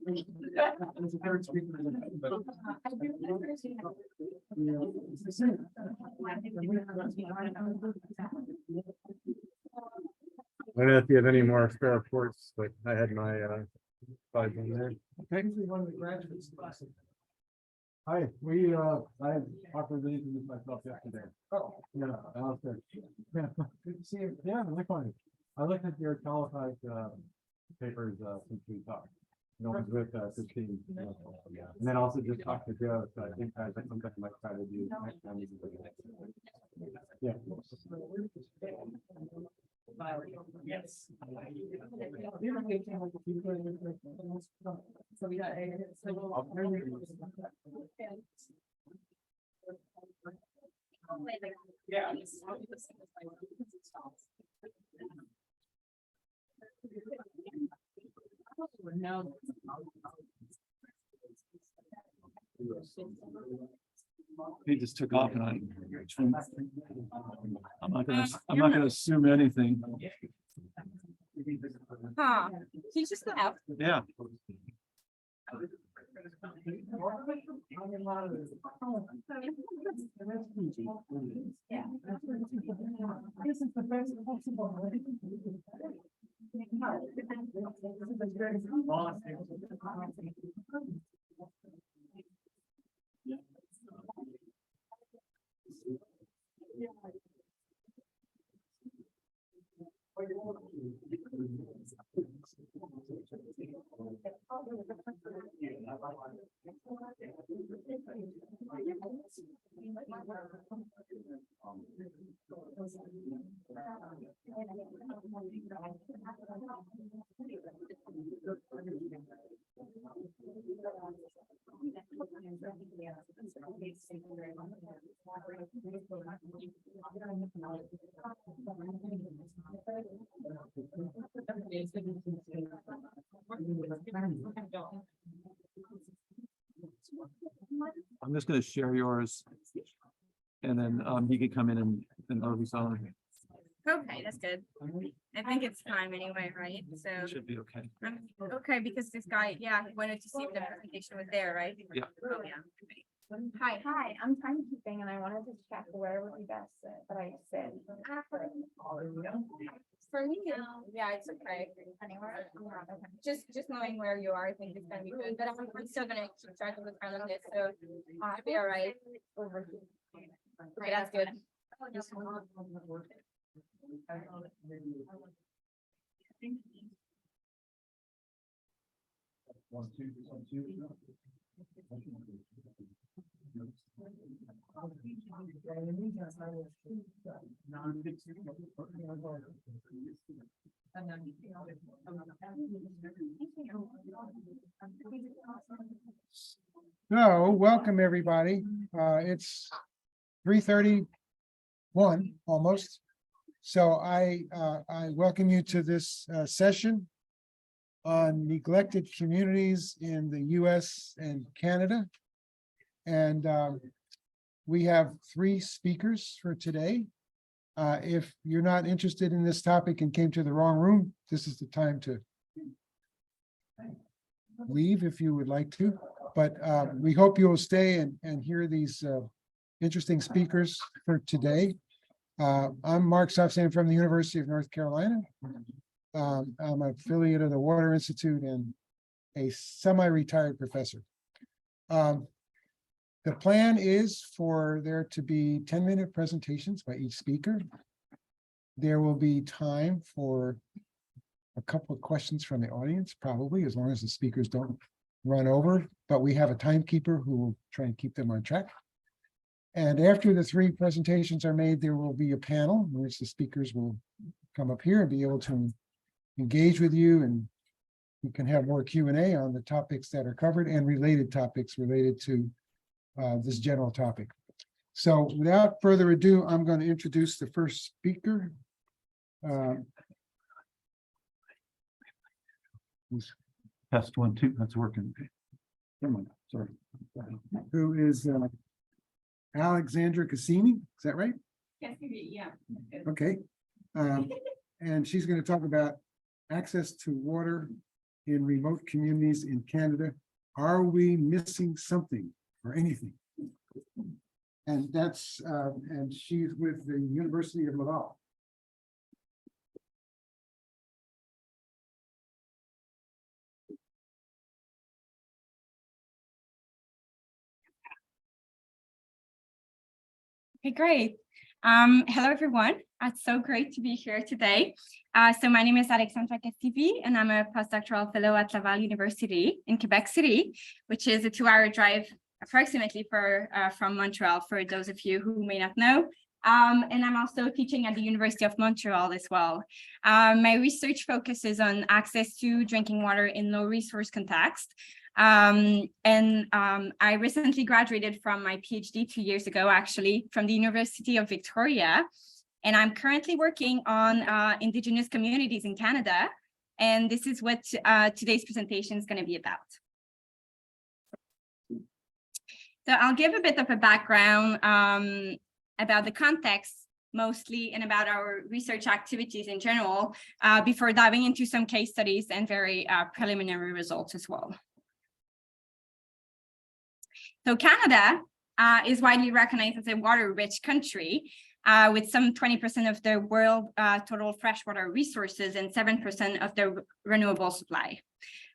I don't know if you have any more spare reports, but I had my slides in there. Okay. One of the graduates. Hi, I talked with myself yesterday. Oh. Yeah, downstairs. Yeah, good to see you. Yeah, likewise. I looked at your qualified papers since we talked. No one's with 15. And then also just talked to Joe, so I think that's something I might try to do next time. Yeah. Yes. So we got yeah. No. He just took off and I'm not gonna assume anything. Huh, he just left. Yeah. Yeah. This is the best possible. I'm just gonna share yours. And then he can come in and over on. Okay, that's good. I think it's time anyway, right? So, Should be okay. okay, because this guy, yeah, he wanted to see if the presentation was there, right? Yeah. Oh, yeah. Hi, I'm timekeeping and I wanted to check where would be best, but I said. For me, yeah, it's okay. Anywhere. Just knowing where you are, I think it's gonna be good, but I'm still gonna keep track of the time on this, so I'll be all right. Okay, that's good. So, welcome everybody. It's 3:31 almost. So I welcome you to this session on neglected communities in the US and Canada. And we have 3 speakers for today. If you're not interested in this topic and came to the wrong room, this is the time to leave if you would like to. But we hope you will stay and hear these interesting speakers for today. I'm Mark Sufsan from the University of North Carolina. I'm an affiliate of the Water Institute and a semi-retired professor. The plan is for there to be 10-minute presentations by each speaker. There will be time for a couple of questions from the audience, probably, as long as the speakers don't run over, but we have a timekeeper who will try and keep them on track. And after the 3 presentations are made, there will be a panel in which the speakers will come up here and be able to engage with you, and you can have more Q&A on the topics that are covered and related topics related to this general topic. So without further ado, I'm going to introduce the first speaker. Test 1, 2, that's working. Come on, sorry. Who is Alexandra Cassini, is that right? Yes, yeah. Okay. And she's going to talk about access to water in remote communities in Canada. Are we missing something or anything? And that's, and she's with the University of Laval. Okay, great. Hello, everyone. It's so great to be here today. So my name is Alexandra Castivi, and I'm a postdoctoral fellow at Laval University in Quebec City, which is a 2-hour drive approximately from Montreal, for those of you who may not know. And I'm also teaching at the University of Montreal as well. My research focuses on access to drinking water in low resource context. I recently graduated from my PhD 2 years ago, actually, from the University of Victoria. And I'm currently working on Indigenous communities in Canada. And this is what today's presentation is going to be about. So I'll give a bit of a background about the context mostly and about our research activities in general before diving into some case studies and very preliminary results as well. So Canada is widely recognized as a water-rich country with some 20% of the world total freshwater resources and 7% of the renewable supply.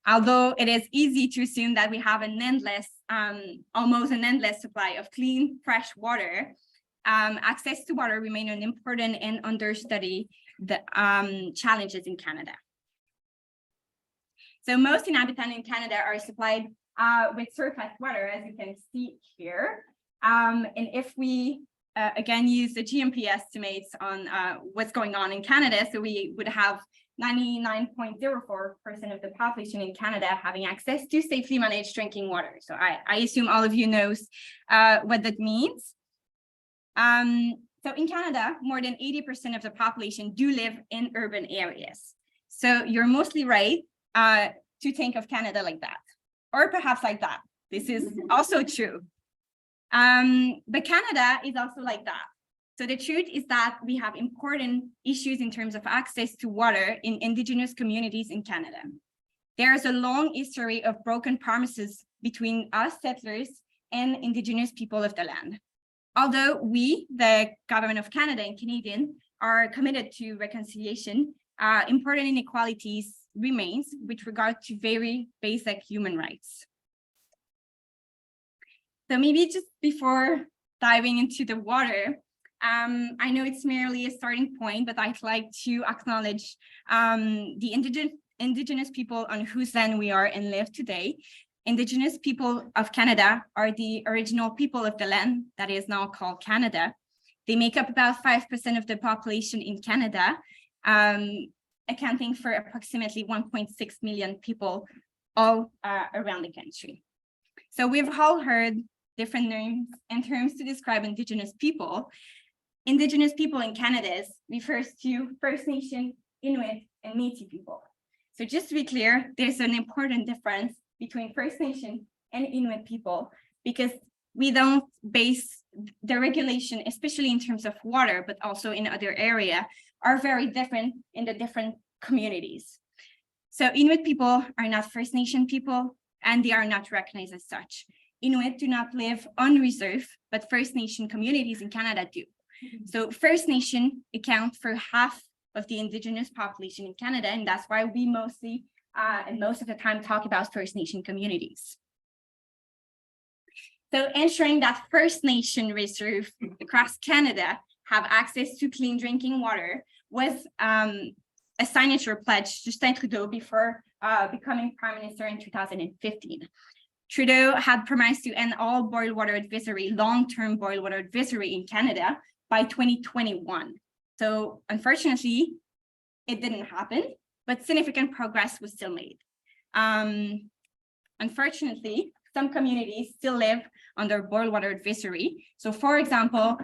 Although it is easy to assume that we have an endless, almost an endless supply of clean, fresh water, access to water remain an important and understudied challenges in Canada. So most inhabitants in Canada are supplied with surface water, as you can see here. And if we, again, use the GMP estimates on what's going on in Canada, so we would have 99.04% of the population in Canada having access to safely managed drinking water. So I assume all of you knows what that means. So in Canada, more than 80% of the population do live in urban areas. So you're mostly right to think of Canada like that, or perhaps like that. This is also true. But Canada is also like that. So the truth is that we have important issues in terms of access to water in Indigenous communities in Canada. There is a long history of broken promises between us settlers and Indigenous people of the land. Although we, the Government of Canada and Canadian, are committed to reconciliation, important inequalities remains with regard to very basic human rights. So maybe just before diving into the water, I know it's merely a starting point, but I'd like to acknowledge the Indigenous people on whose land we are and live today. Indigenous people of Canada are the original people of the land that is now called Canada. They make up about 5% of the population in Canada, accounting for approximately 1.6 million people all around the country. So we've all heard different names and terms to describe Indigenous people. Indigenous people in Canada refers to First Nation, Inuit, and Métis people. So just to be clear, there's an important difference between First Nation and Inuit people because we don't base the regulation, especially in terms of water, but also in other areas, are very different in the different communities. So Inuit people are not First Nation people, and they are not recognized as such. Inuit do not live on reserve, but First Nation communities in Canada do. So First Nation account for half of the Indigenous population in Canada, and that's why we mostly and most of the time talk about First Nation communities. So ensuring that First Nation reserves across Canada have access to clean drinking water was a signature pledge to Justin Trudeau before becoming Prime Minister in 2015. Trudeau had promised to end all boil water advisory, long-term boil water advisory in Canada by 2021. So unfortunately, it didn't happen, but significant progress was still made. Unfortunately, some communities still live under boil water advisory. So for example,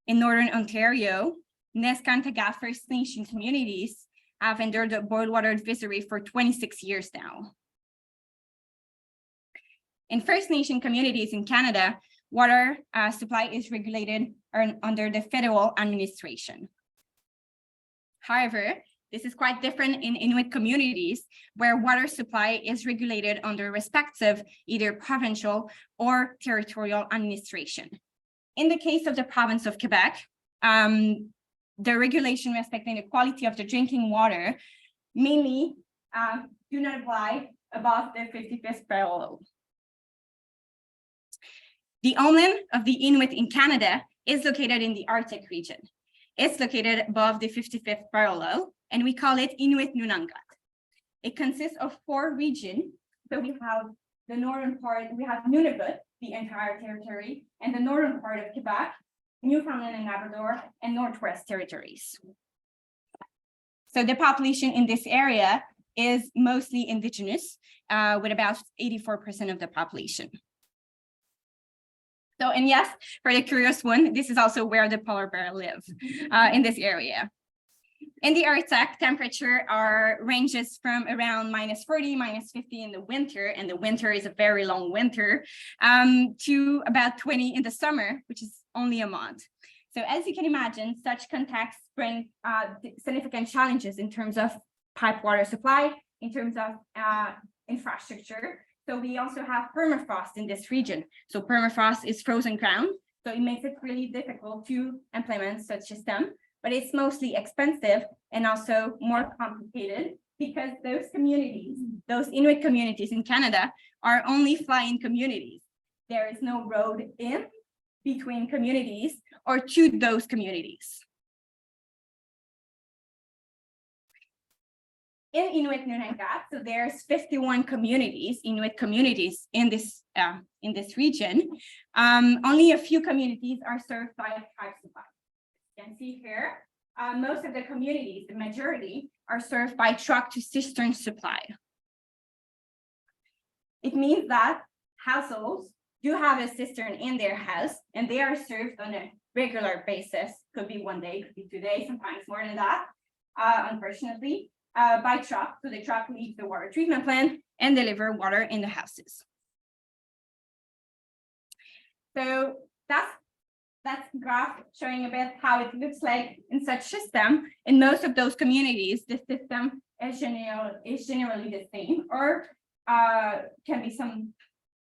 in Northern Ontario, Neskantaga First Nation communities have endured the boil water advisory for 26 years now. In First Nation communities in Canada, water supply is regulated under the federal administration. However, This is quite different in Inuit communities where water supply is regulated under respective either provincial or territorial administration. In the case of the province of Quebec, the regulation respecting the quality of the drinking water mainly do not apply above the 55th parallel. The homeland of the Inuit in Canada is located in the Arctic region. It's located above the 55th parallel, and we call it Inuit Nunangat. It consists of 4 regions. So we have the northern part, we have Nunavut, the entire territory, and the northern part of Quebec, Newfoundland and Labrador, and Northwest Territories. So the population in this area is mostly indigenous, with about 84% of the population. So, and yes, for the curious one, this is also where the polar bear live, in this area. In the Arctic, temperature ranges from around -40, -50 in the winter, and the winter is a very long winter, to about 20 in the summer, which is only a month. So as you can imagine, such contexts bring significant challenges in terms of pipe water supply, in terms of infrastructure. So we also have permafrost in this region. So permafrost is frozen ground, so it makes it really difficult to implement such system, but it's mostly expensive and also more complicated because those communities, those Inuit communities in Canada are only fly-in communities. There is no road in between communities or to those communities. In Inuit Nunangat, so there's 51 communities, Inuit communities in this region. Only a few communities are served by pipe supply. You can see here, most of the communities, the majority, are served by truck to cistern supply. It means that households do have a cistern in their house, and they are served on a regular basis. Could be one day, could be 2 days, sometimes more than that, unfortunately. By truck, so the truck leaves the water treatment plant and deliver water in the houses. So that's graph showing a bit how it looks like in such system. In most of those communities, the system is generally the same, or can be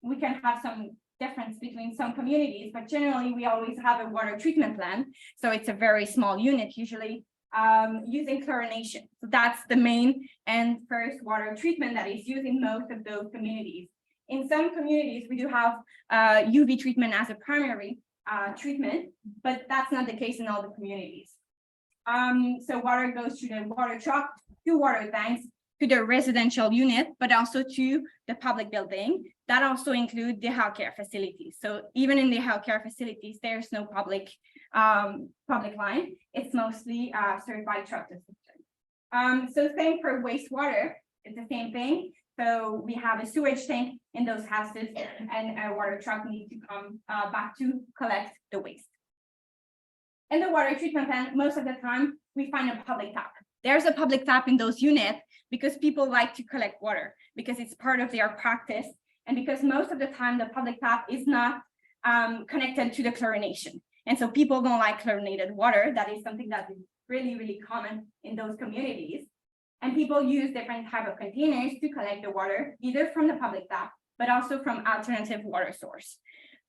we can have some difference between some communities, but generally we always have a water treatment plant. So it's a very small unit, usually using chlorination. So that's the main and first water treatment that is used in most of those communities. In some communities, we do have UV treatment as a primary treatment, but that's not the case in all the communities. So water goes through the water truck, to water tanks, to the residential unit, but also to the public building. That also includes the healthcare facilities. So even in the healthcare facilities, there's no public line. It's mostly served by truck system. So same for wastewater, it's the same thing. So we have a sewage tank in those houses, and a water truck needs to come back to collect the waste. In the water treatment plant, most of the time, we find a public tap. There's a public tap in those units because people like to collect water, because it's part of their practice, and because most of the time the public tap is not connected to the chlorination. And so people don't like chlorinated water. That is something that is really, really common in those communities. And people use different type of containers to collect the water, either from the public tap, but also from alternative water source.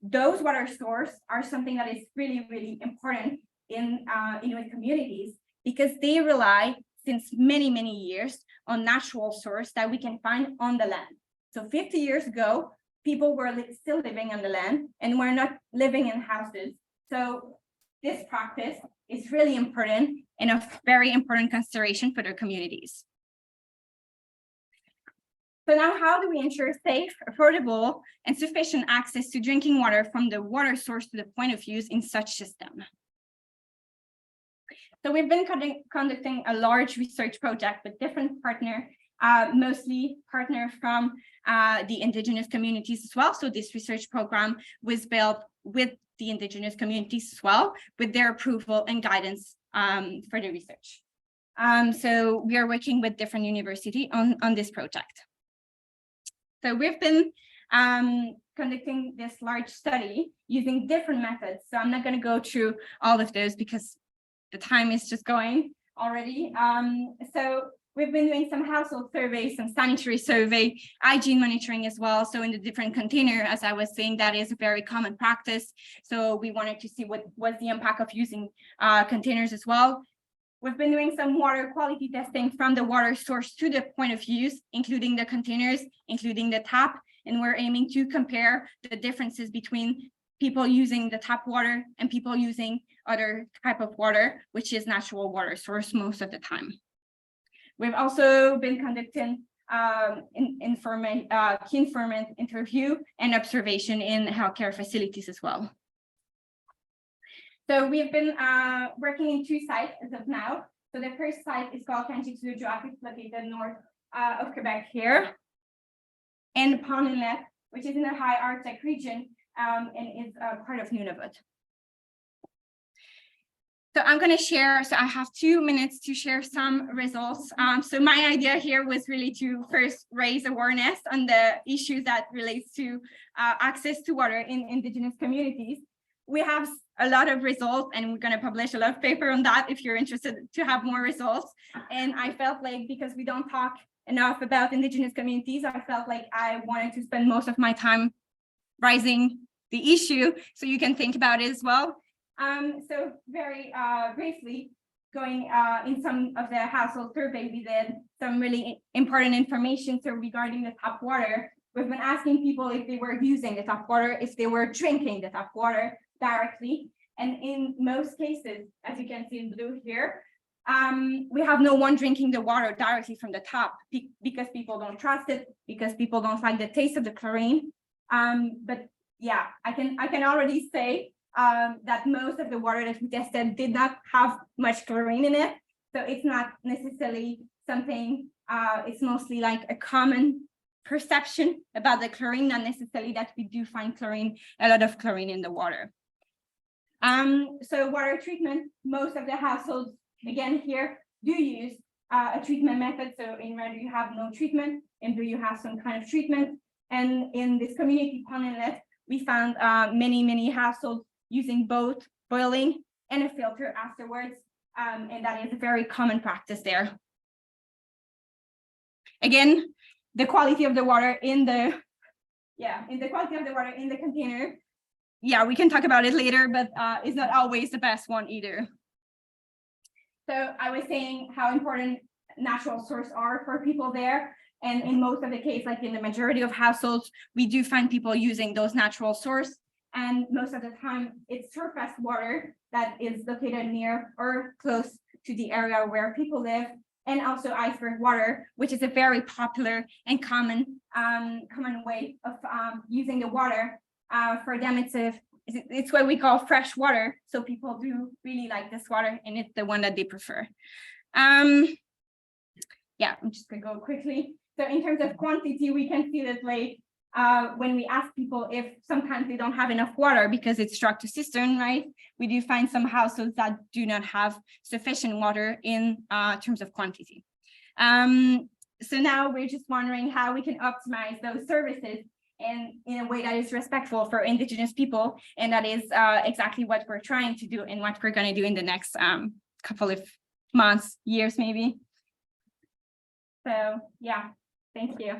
Those water sources are something that is really, really important in Inuit communities, because they rely since many, many years on natural source that we can find on the land. So 50 years ago, people were still living on the land and were not living in houses. So this practice is really important and a very important consideration for their communities. So now, how do we ensure safe, affordable, and sufficient access to drinking water from the water source to the point of use in such system? So we've been conducting a large research project with different partners, mostly partners from the Indigenous communities as well. So this research program was built with the Indigenous communities as well, with their approval and guidance for the research. So we are working with different universities on this project. So we've been conducting this large study using different methods. So I'm not going to go through all of those because the time is just going. already. So we've been doing some household surveys, some sanitary survey, hygiene monitoring as well. So in the different container, as I was saying, that is a very common practice. So we wanted to see what was the impact of using containers as well. We've been doing some water quality testing from the water source to the point of use, including the containers, including the tap, and we're aiming to compare the differences between people using the tap water and people using other type of water, which is natural water source most of the time. We've also been conducting key informant interview and observation in healthcare facilities as well. So we've been working in 2 sites as of now. So the first site is called Kanchiksujak, it's located north of Quebec here. And Pond Inlet, which is in the high Arctic region and is part of Nunavut. So I'm going to share, so I have 2 minutes to share some results. So my idea here was really to first raise awareness on the issues that relates to access to water in Indigenous communities. We have a lot of results and we're going to publish a lot of paper on that if you're interested to have more results. And I felt like because we don't talk enough about Indigenous communities, I felt like I wanted to spend most of my time raising the issue so you can think about it as well. So very briefly, going in some of the household survey, we did some really important information. So regarding the tap water, we've been asking people if they were using the tap water, if they were drinking the tap water directly. And in most cases, as you can see in blue here, we have no one drinking the water directly from the tap because people don't trust it, because people don't like the taste of the chlorine. But yeah, I can already say that most of the water that we tested did not have much chlorine in it. So it's not necessarily something, it's mostly like a common perception about the chlorine, not necessarily that we do find chlorine, a lot of chlorine in the water. So water treatment, most of the households, again here, do use a treatment method. So in red, you have no treatment, in blue, you have some kind of treatment. And in this community Pond Inlet, we found many households using both boiling and a filter afterwards. And that is a very common practice there. Again, the quality of the water in the container. Yeah, we can talk about it later, but it's not always the best one either. So I was saying how important natural sources are for people there. And in most of the case, like in the majority of households, we do find people using those natural sources. And most of the time, it's surface water that is located near or close to the area where people live, and also iceberg water, which is a very popular and common way of using the water. For them, it's what we call fresh water. So people do really like this water, and it's the one that they prefer. Yeah, I'm just gonna go quickly. So in terms of quantity, we can see that like when we ask people if sometimes they don't have enough water because it's struck to cistern, right? We do find some households that do not have sufficient water in terms of quantity. So now we're just wondering how we can optimize those services and in a way that is respectful for Indigenous people. And that is exactly what we're trying to do and what we're going to do in the next couple of months, years, maybe. So yeah, thank you.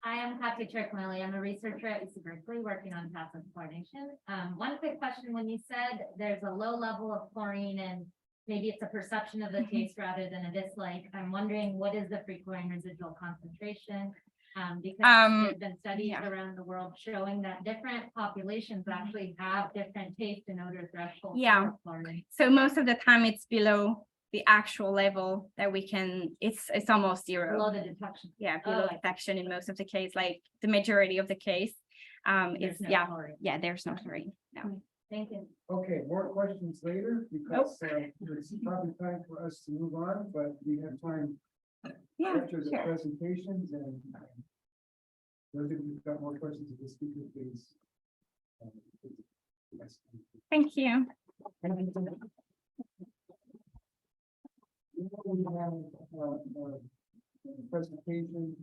I am Kathy Trickmilly. I'm a researcher at UC Berkeley working on passive chlorination. One quick question, when you said there's a low level of chlorine and maybe it's a perception of the taste rather than a dislike, I'm wondering what is the free chlorine residual concentration? Because there's been studies around the world showing that different populations actually have different taste and odor thresholds. Yeah. For chlorine. So most of the time it's below the actual level that we can, it's almost zero. Below the detection. Yeah, below detection in most of the case, like the majority of the case. There's Is no chlorine. there's no chlorine. No. Thank you. Okay, more questions later, because it's probably time for us to move on, but we have time Yeah, after the sure. presentations, and those of you who've got more questions of the speaker, please. Yes. Thank you. We have, presentation.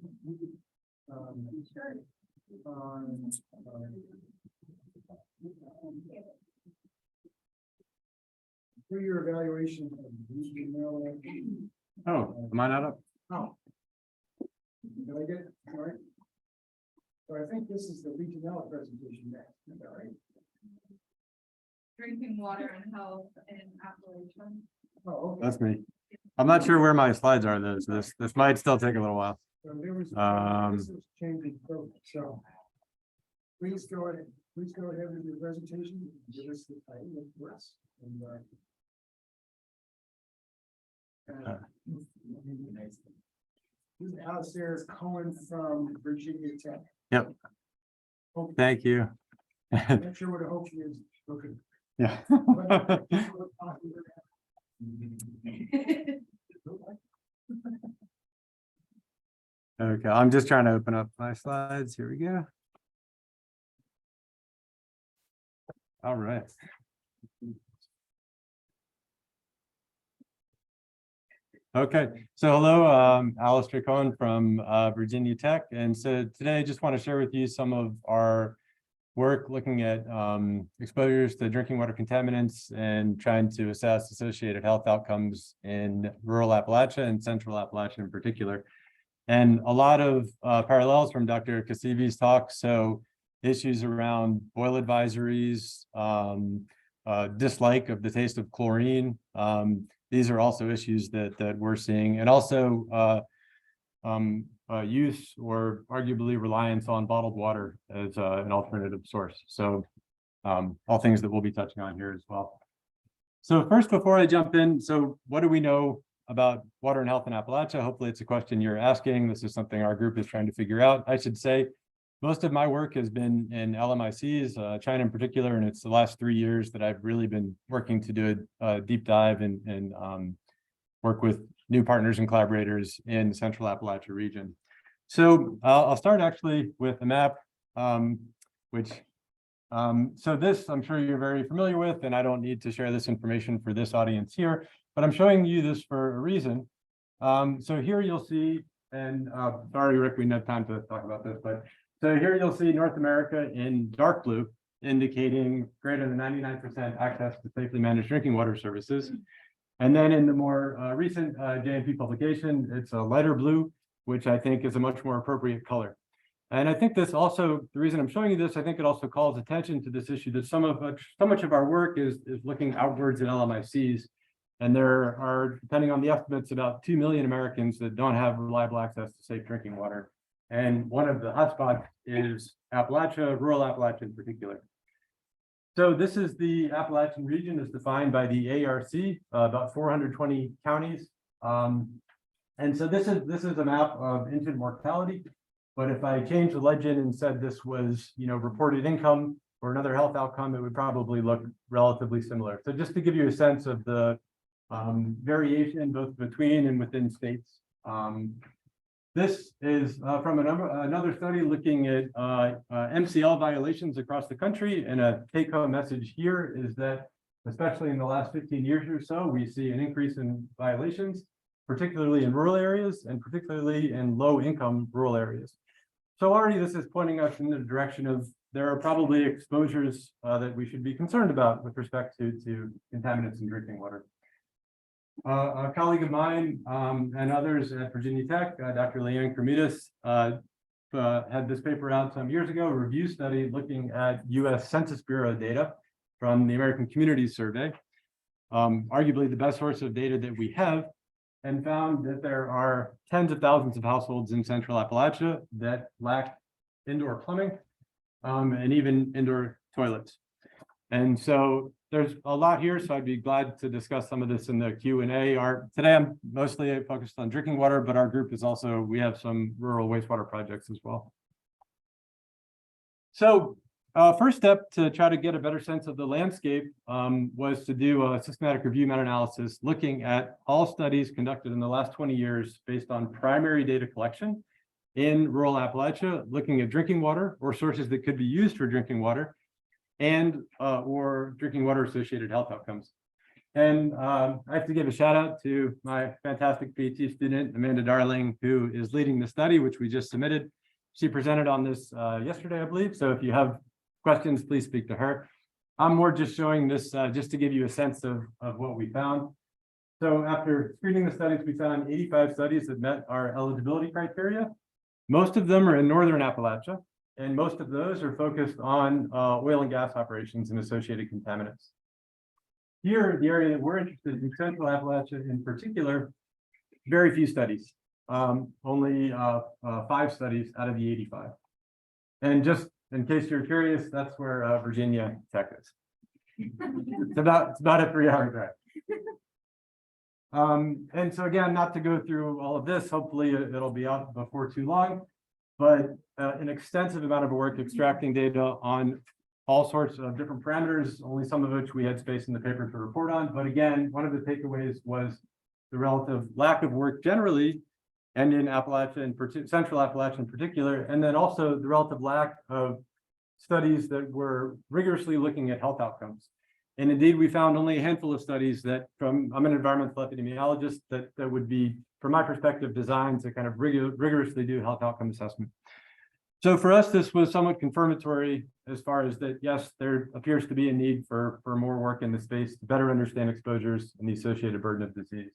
On, three-year evaluation of Region Maryland. Oh, am I not up? Oh. Did I get it right? So I think this is the Legionella presentation next, is that right? Drinking water and health in Appalachia. Oh, okay. That's me. I'm not sure where my slides are though, so this might still take a little while. So there was, this was changing, so. Please go ahead with your presentation, give us the title of this. And, this is Alistair Cohen from Virginia Tech. Yep. Okay. Thank you. Not sure what I hope she is looking. Yeah. Okay, I'm just trying to open up my slides. Here we go. All right. Okay, so hello, Alistair Cohen from Virginia Tech. And so today I just want to share with you some of our work looking at exposures to drinking water contaminants and trying to assess associated health outcomes in rural Appalachia and central Appalachia in particular. And a lot of parallels from Dr. Kasivi's talk. So issues around boil advisories, dislike of the taste of chlorine. These are also issues that we're seeing, and also use or arguably reliance on bottled water as an alternative source. So all things that we'll be touching on here as well. So first, before I jump in, so what do we know about water and health in Appalachia? Hopefully it's a question you're asking. This is something our group is trying to figure out. I should say most of my work has been in LMICs, China in particular, and it's the last 3 years that I've really been working to do a deep dive and work with new partners and collaborators in the Central Appalachia region. So I'll start actually with a map, so this I'm sure you're very familiar with, and I don't need to share this information for this audience here, but I'm showing you this for a reason. So here you'll see, and sorry, Rick, we didn't have time to talk about this, but so here you'll see North America in dark blue, indicating greater than 99% access to safely managed drinking water services. And then in the more recent JMP publication, it's a lighter blue, which I think is a much more appropriate color. And I think this also, the reason I'm showing you this, I think it also calls attention to this issue that so much of our work is looking outwards at LMICs. And there are, depending on the estimates, about 2 million Americans that don't have reliable access to safe drinking water. And one of the hotspots is Appalachia, rural Appalachia in particular. So this is the Appalachian region as defined by the ARC, about 420 counties. And so this is a map of infant mortality. But if I change the legend and said this was, reported income or another health outcome, it would probably look relatively similar. So just to give you a sense of the variation both between and within states. This is from another study looking at MCL violations across the country, and a take-home message here is that, especially in the last 15 years or so, we see an increase in violations, particularly in rural areas and particularly in low-income rural areas. So already this is pointing us in the direction of there are probably exposures that we should be concerned about with respect to contaminants in drinking water. A colleague of mine and others at Virginia Tech, Dr. Leanne Kremidas, had this paper out some years ago, a review study looking at US Census Bureau data from the American Communities Survey, arguably the best source of data that we have, and found that there are tens of thousands of households in Central Appalachia that lack indoor plumbing and even indoor toilets. And so there's a lot here, so I'd be glad to discuss some of this in the Q&A. Today I'm mostly focused on drinking water, but our group is also, we have some rural wastewater projects as well. So first step to try to get a better sense of the landscape was to do a systematic review meta-analysis looking at all studies conducted in the last 20 years based on primary data collection in rural Appalachia, looking at drinking water or sources that could be used for drinking water, and or drinking water associated health outcomes. And I have to give a shout out to my fantastic PhD student, Amanda Darling, who is leading the study, which we just submitted. She presented on this yesterday, I believe. So if you have questions, please speak to her. I'm more just showing this just to give you a sense of what we found. So after screening the studies, we found 85 studies that met our eligibility criteria. Most of them are in Northern Appalachia, and most of those are focused on oil and gas operations and associated contaminants. Here, the area that we're interested in, Central Appalachia in particular, very few studies, only 5 studies out of the 85. And just in case you're curious, that's where Virginia Tech is. It's about a 3-hour drive. And so again, not to go through all of this, hopefully it'll be out before too long, but an extensive amount of work extracting data on all sorts of different parameters, only some of which we had space in the paper to report on. But again, one of the takeaways was the relative lack of work generally, and in Appalachia, and Central Appalachia in particular, and then also the relative lack of studies that were rigorously looking at health outcomes. And indeed, we found only a handful of studies that I'm an environmental epidemiologist, that would be, from my perspective, designed to kind of rigorously do health outcome assessment. So for us, this was somewhat confirmatory as far as that, yes, there appears to be a need for more work in the space to better understand exposures and the associated burden of disease.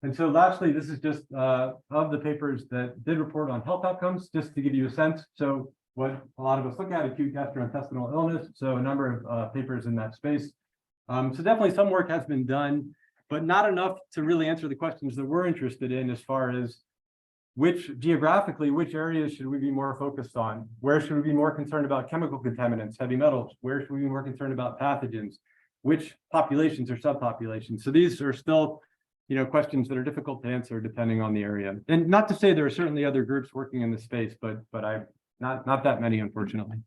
And so lastly, this is just of the papers that did report on health outcomes, just to give you a sense. So what a lot of us look at, acute gastrointestinal illness, so a number of papers in that space. So definitely some work has been done, but not enough to really answer the questions that we're interested in as far as geographically, which areas should we be more focused on? Where should we be more concerned about chemical contaminants, heavy metals? Where should we be more concerned about pathogens? Which populations or subpopulations? So these are still, questions that are difficult to answer depending on the area. And not to say there are certainly other groups working in the space, but not that many, unfortunately.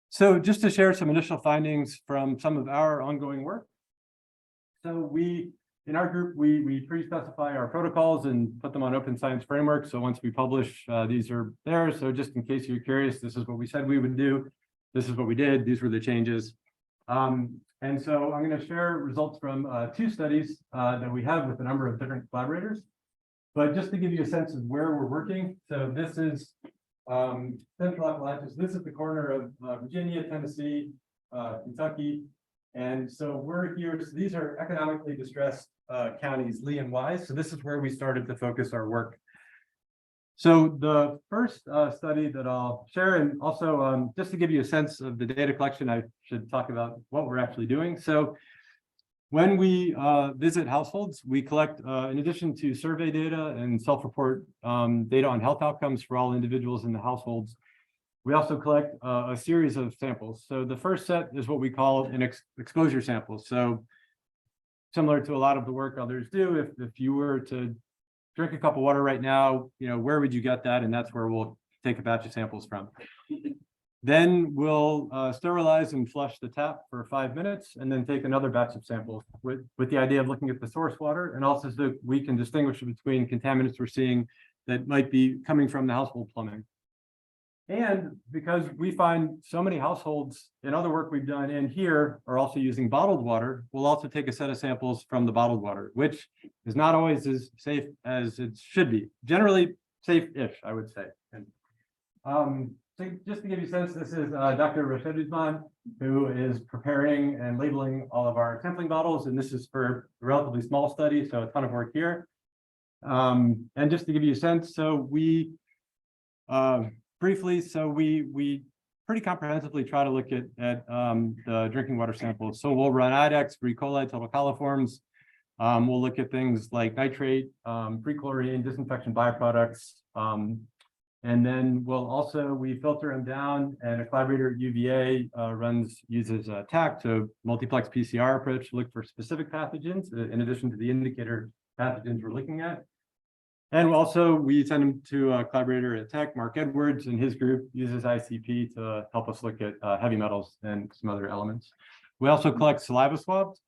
So just to share some initial findings from some of our ongoing work. So in our group, we pre-specify our protocols and put them on open science framework. So once we publish, these are there. So just in case you're curious, this is what we said we would do. This is what we did. These were the changes. And so I'm going to share results from 2 studies that we have with a number of different collaborators. But just to give you a sense of where we're working. So this is Central Appalachia. This is the corner of Virginia, Tennessee, Kentucky. And so we're here. So these are economically distressed counties, Lee and Wise. So this is where we started to focus our work. So the first study that I'll share, and also just to give you a sense of the data collection, I should talk about what we're actually doing. So when we visit households, we collect, in addition to survey data and self-report data on health outcomes for all individuals in the households, we also collect a series of samples. So the first set is what we call an exposure sample. So similar to a lot of the work others do, if you were to drink a cup of water right now, where would you get that? And that's where we'll take a batch of samples from. Then we'll sterilize and flush the tap for 5 minutes, and then take another batch of samples with the idea of looking at the source water, and also so we can distinguish between contaminants we're seeing that might be coming from the household plumbing. And because we find so many households in other work we've done in here are also using bottled water, we'll also take a set of samples from the bottled water, which is not always as safe as it should be. Generally safe-ish, I would say. And so just to give you a sense, this is Dr. Rasheduzman, who is preparing and labeling all of our sampling bottles, and this is for a relatively small study, so a ton of work here. And just to give you a sense, so we briefly, so we pretty comprehensively try to look at the drinking water samples. So we'll run IDEX, E. coli, total coliforms. We'll look at things like nitrate, prechlorine, disinfection byproducts. And then we filter them down, and a collaborator at UVA uses TAC, so multiplex PCR approach to look for specific pathogens in addition to the indicator pathogens we're looking at. And also we send them to a collaborator at Tech, Mark Edwards, and his group uses ICP to help us look at heavy metals and some other elements. We also collect saliva swabs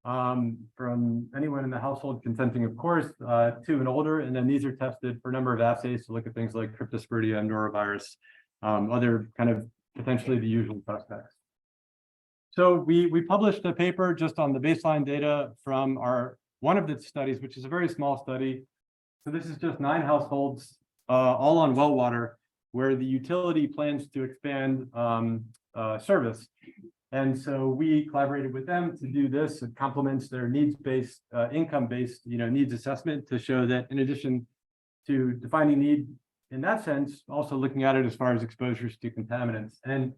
from anyone in the household consenting, of course, 2 and older. And then these are tested for a number of assays to look at things like cryptosporidium, norovirus, other kind of potentially the usual suspects. So we published a paper just on the baseline data from one of the studies, which is a very small study. So this is just 9 households, all on well water, where the utility plans to expand service. And so we collaborated with them to do this. It complements their needs-based, income-based, needs assessment to show that in addition to defining need in that sense, also looking at it as far as exposures to contaminants. And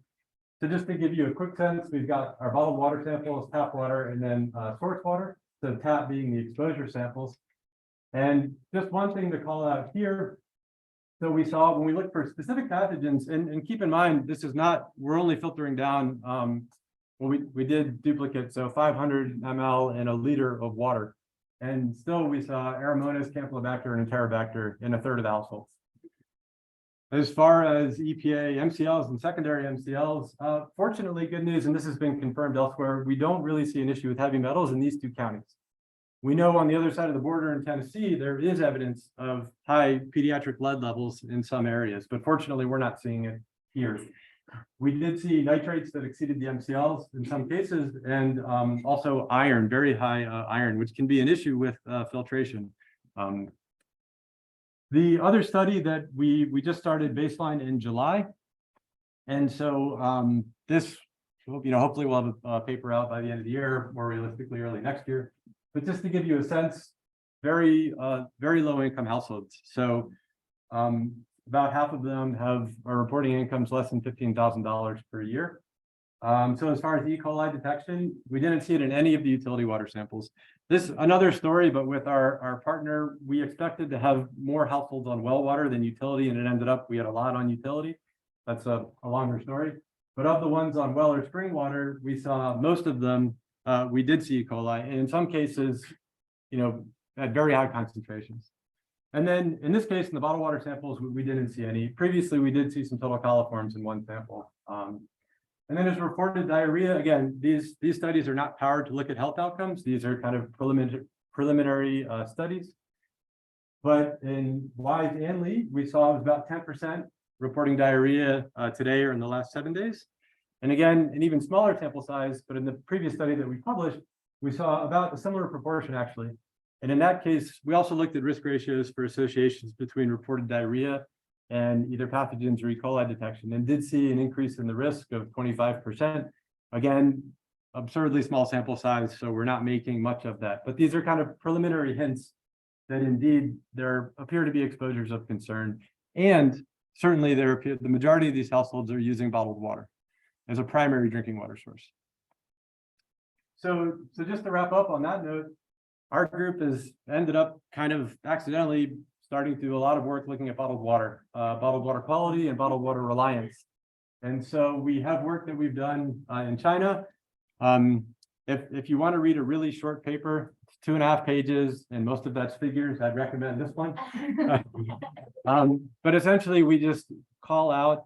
so just to give you a quick sense, we've got our bottled water samples, tap water, and then source water. So tap being the exposure samples. And just one thing to call out here. So we saw when we look for specific pathogens, and keep in mind, this is not, we're only filtering down, well, we did duplicate, so 500 ml in a liter of water. And still we saw Aeromonas, Campylobacter, and Enterobacter in a third of the households. As far as EPA MCLs and secondary MCLs, fortunately, good news, and this has been confirmed elsewhere, we don't really see an issue with heavy metals in these 2 counties. We know on the other side of the border in Tennessee, there is evidence of high pediatric lead levels in some areas, but fortunately, we're not seeing it here. We did see nitrates that exceeded the MCLs in some cases, and also iron, very high iron, which can be an issue with filtration. The other study that we just started baseline in July. And so this, hopefully we'll have a paper out by the end of the year, more realistically early next year. But just to give you a sense, very low income households. So about half of them are reporting incomes less than $15,000 per year. So as far as E. coli detection, we didn't see it in any of the utility water samples. This another story, but with our partner, we expected to have more households on well water than utility, and it ended up we had a lot on utility. That's a longer story. But of the ones on well or spring water, we saw most of them, we did see E. coli, and in some cases, at very high concentrations. And then in this case, in the bottled water samples, we didn't see any. Previously, we did see some total coliforms in one sample. And then as reported diarrhea, again, these studies are not powered to look at health outcomes. These are kind of preliminary studies. But in Wise and Lee, we saw it was about 10% reporting diarrhea today or in the last 7 days. And again, an even smaller sample size, but in the previous study that we published, we saw about a similar proportion actually. And in that case, we also looked at risk ratios for associations between reported diarrhea and either pathogens or E. coli detection, and did see an increase in the risk of 25%. Again, absurdly small sample size, so we're not making much of that. But these are kind of preliminary hints that indeed there appear to be exposures of concern. And certainly the majority of these households are using bottled water as a primary drinking water source. So just to wrap up on that note, our group has ended up kind of accidentally starting to do a lot of work looking at bottled water quality and bottled water reliance. And so we have work that we've done in China. If you want to read a really short paper, it's 2.5 pages, and most of that's figures, I'd recommend this one. But essentially, we just call out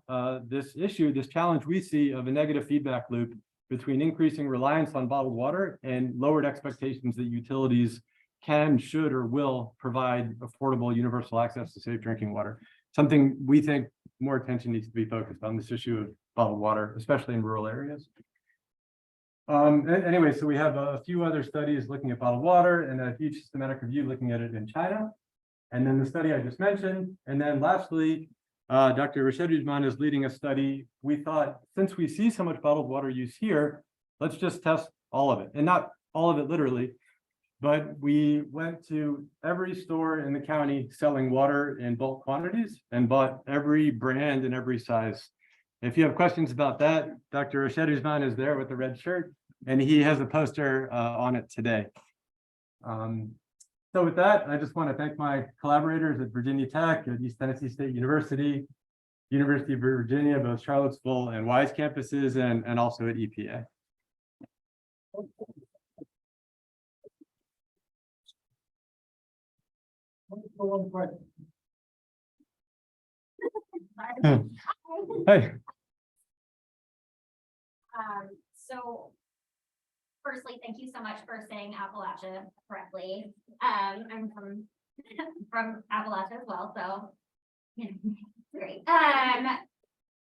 this issue, this challenge we see of a negative feedback loop between increasing reliance on bottled water and lowered expectations that utilities can, should, or will provide affordable universal access to safe drinking water. Something we think more attention needs to be focused on, this issue of bottled water, especially in rural areas. Anyway, so we have a few other studies looking at bottled water and a huge systematic review looking at it in China. And then the study I just mentioned. And then lastly, Dr. Rasheduzman is leading a study. We thought, since we see so much bottled water use here, let's just test all of it. And not all of it literally, but we went to every store in the county selling water in bulk quantities and bought every brand and every size. If you have questions about that, Dr. Rasheduzman is there with the red shirt, and he has a poster on it today. So with that, I just want to thank my collaborators at Virginia Tech, at East Tennessee State University, University of Virginia, both Charlottesville and Wise campuses, and also at EPA. Hey. So firstly, thank you so much for saying Appalachia correctly. I'm from Appalachia as well, so great.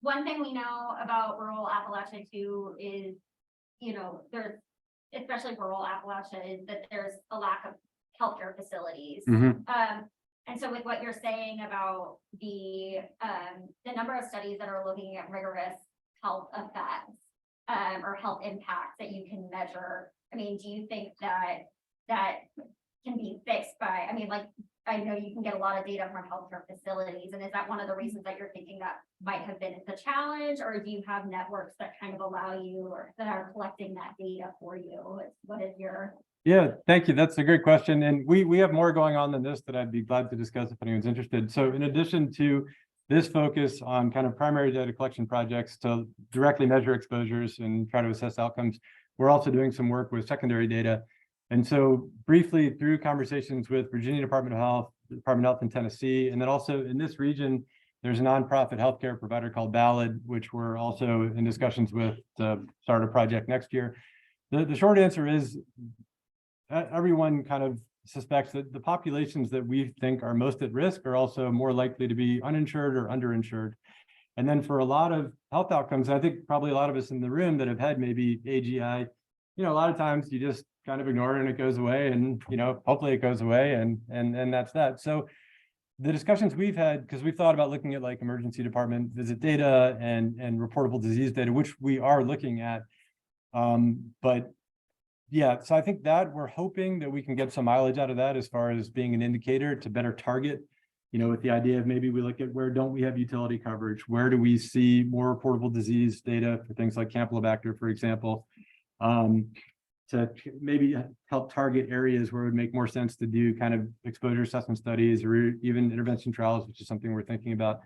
One thing we know about rural Appalachia too is there's, especially for rural Appalachia, is that there's a lack of healthcare facilities. Mhm. And so with what you're saying about the number of studies that are looking at rigorous health effects, or health impacts that you can measure, I mean, do you think that can be fixed by, I mean, like, I know you can get a lot of data from healthcare facilities, and is that one of the reasons that you're thinking that might have been the challenge, or do you have networks that kind of allow you, or that are collecting that data for you? What is your? Yeah, thank you. That's a great question. And we have more going on than this that I'd be glad to discuss if anyone's interested. So in addition to this focus on kind of primary data collection projects to directly measure exposures and try to assess outcomes, we're also doing some work with secondary data. And so briefly through conversations with Virginia Department of Health, Department of Health in Tennessee, and then also in this region, there's a nonprofit healthcare provider called Ballad, which we're also in discussions with to start a project next year. The short answer is everyone kind of suspects that the populations that we think are most at risk are also more likely to be uninsured or underinsured. And then for a lot of health outcomes, I think probably a lot of us in the room that have had maybe AGI, a lot of times you just kind of ignore it and it goes away, and hopefully it goes away, and that's that. So the discussions we've had, because we've thought about looking at like emergency department visit data and reportable disease data, which we are looking at, but yeah, so I think that we're hoping that we can get some mileage out of that as far as being an indicator to better target, with the idea of maybe we look at where don't we have utility coverage, where do we see more reportable disease data for things like Campylobacter, for example, to maybe help target areas where it would make more sense to do kind of exposure assessment studies or even intervention trials, which is something we're thinking about.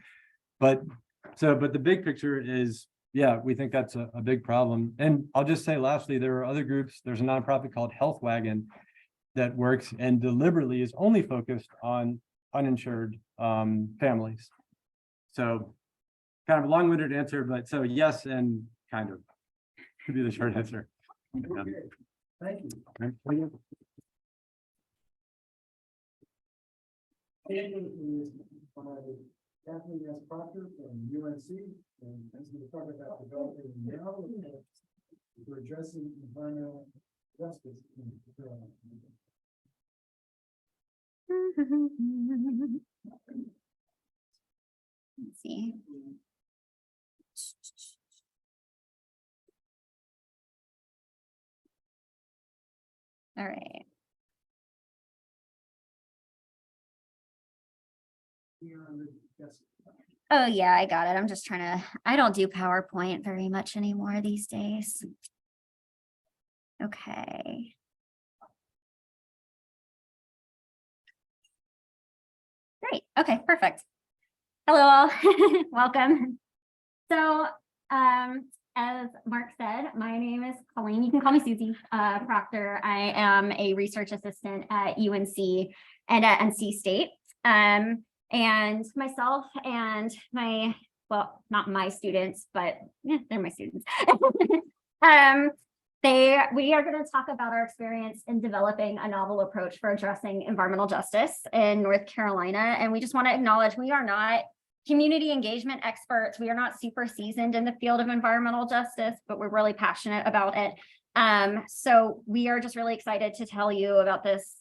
But the big picture is, yeah, we think that's a big problem. And I'll just say lastly, there are other groups. There's a nonprofit called Health Wagon that works and deliberately is only focused on uninsured families. So kind of a long-winded answer, but so yes, and kind of could be the short answer. Okay, thank you. Kathleen S. Proctor from UNC, and as we talk about developing now we're addressing environmental justice. Let's see. All right. Oh, yeah, I got it. I'm just trying to, I don't do PowerPoint very much anymore these days. Okay. Great. Okay, perfect. Hello all, welcome. So, as Mark said, my name is Colleen. You can call me Susie Proctor. I am a research assistant at UNC and at NC State. And myself and my, well, not my students, but they're my students. We are going to talk about our experience in developing a novel approach for addressing environmental justice in North Carolina. And we just want to acknowledge we are not community engagement experts. We are not super seasoned in the field of environmental justice, but we're really passionate about it. So we are just really excited to tell you about this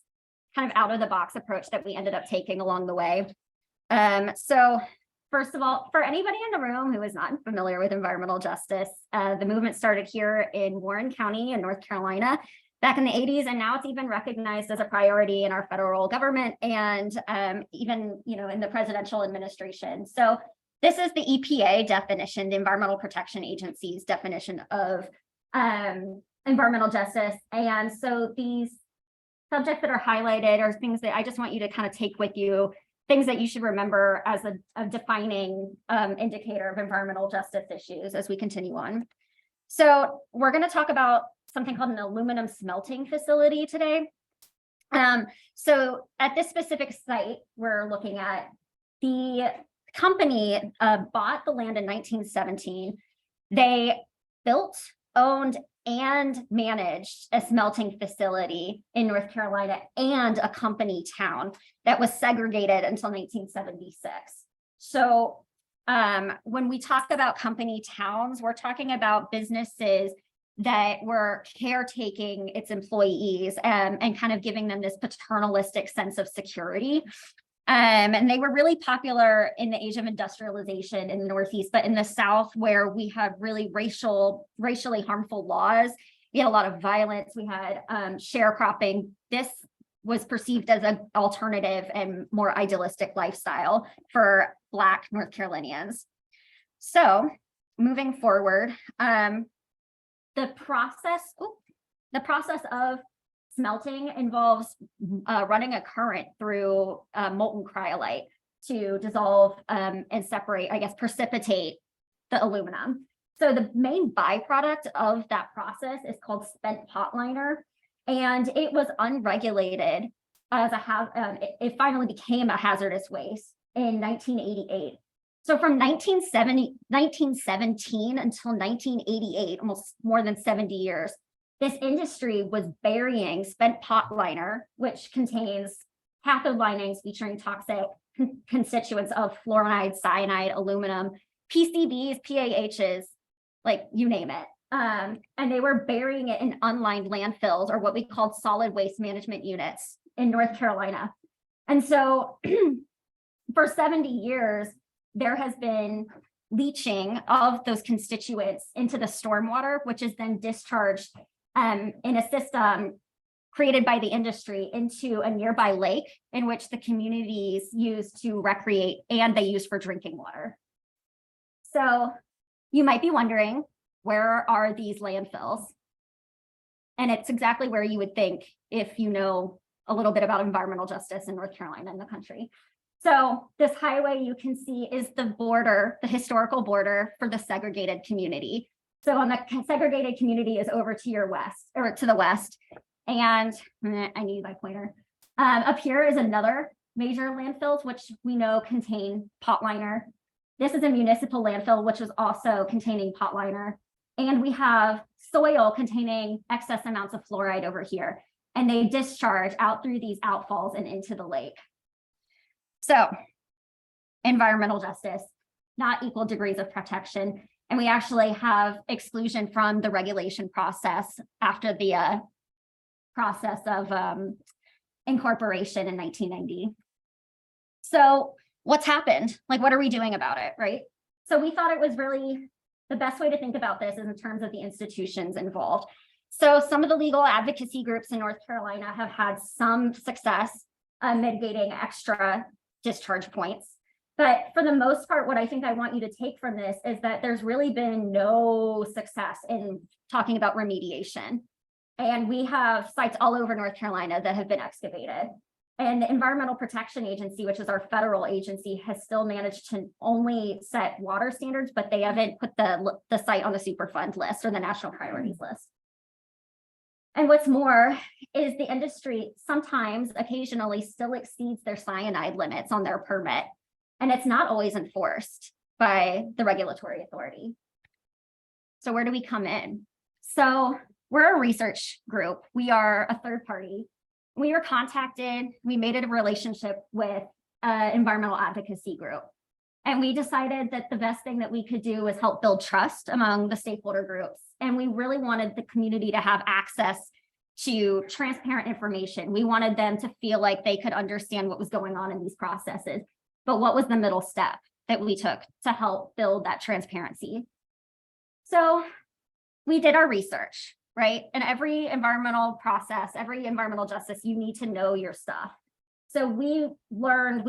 kind of out of the box approach that we ended up taking along the way. So first of all, for anybody in the room who is not familiar with environmental justice, the movement started here in Warren County in North Carolina back in the 80s, and now it's even recognized as a priority in our federal government and even, in the presidential administration. So this is the EPA definition, the Environmental Protection Agency's definition of environmental justice. And so these subjects that are highlighted are things that I just want you to kind of take with you, things that you should remember as a defining indicator of environmental justice issues as we continue on. So we're going to talk about something called an aluminum smelting facility today. So at this specific site, we're looking at the company bought the land in 1917. They built, owned, and managed a smelting facility in North Carolina and a company town that was segregated until 1976. So when we talk about company towns, we're talking about businesses that were caretaking its employees and kind of giving them this paternalistic sense of security. And they were really popular in the age of industrialization in the Northeast, but in the South, where we had really racially harmful laws, we had a lot of violence, we had sharecropping. This was perceived as an alternative and more idealistic lifestyle for Black North Carolinians. So moving forward, the process of smelting involves running a current through molten cryolite to dissolve and separate, I guess, precipitate the aluminum. So the main byproduct of that process is called spent pot liner, and it was unregulated as it finally became a hazardous waste in 1988. So from 1917 until 1988, almost more than 70 years, this industry was burying spent pot liner, which contains cathode linings featuring toxic constituents of fluoride, cyanide, aluminum, PCBs, PAHs, like you name it. And they were burying it in unlined landfills, or what we called solid waste management units in North Carolina. And so for 70 years, there has been leaching of those constituents into the stormwater, which is then discharged in a system created by the industry into a nearby lake, in which the communities use to recreate and they use for drinking water. So you might be wondering, where are these landfills? And it's exactly where you would think if you know a little bit about environmental justice in North Carolina and the country. So this highway you can see is the border, the historical border for the segregated community. So on the segregated community is over to your west, or to the west. And I need my pointer. Up here is another major landfills, which we know contain pot liner. This is a municipal landfill, which is also containing pot liner. And we have soil containing excess amounts of fluoride over here. And they discharge out through these outfalls and into the lake. So environmental justice, not equal degrees of protection. And we actually have exclusion from the regulation process after the process of incorporation in 1990. So what's happened? Like, what are we doing about it, right? So we thought it was really the best way to think about this is in terms of the institutions involved. So some of the legal advocacy groups in North Carolina have had some success mitigating extra discharge points. But for the most part, what I think I want you to take from this is that there's really been no success in talking about remediation. And we have sites all over North Carolina that have been excavated. And the Environmental Protection Agency, which is our federal agency, has still managed to only set water standards, but they haven't put the site on the Superfund list or the national priorities list. And what's more is the industry sometimes, occasionally, still exceeds their cyanide limits on their permit. And it's not always enforced by the regulatory authority. So where do we come in? So we're a research group. We are a third party. We were contacted, we made it a relationship with an environmental advocacy group. And we decided that the best thing that we could do was help build trust among the stakeholder groups. And we really wanted the community to have access to transparent information. We wanted them to feel like they could understand what was going on in these processes. But what was the middle step that we took to help build that transparency? So we did our research, right? In every environmental process, every environmental justice, you need to know your stuff. So we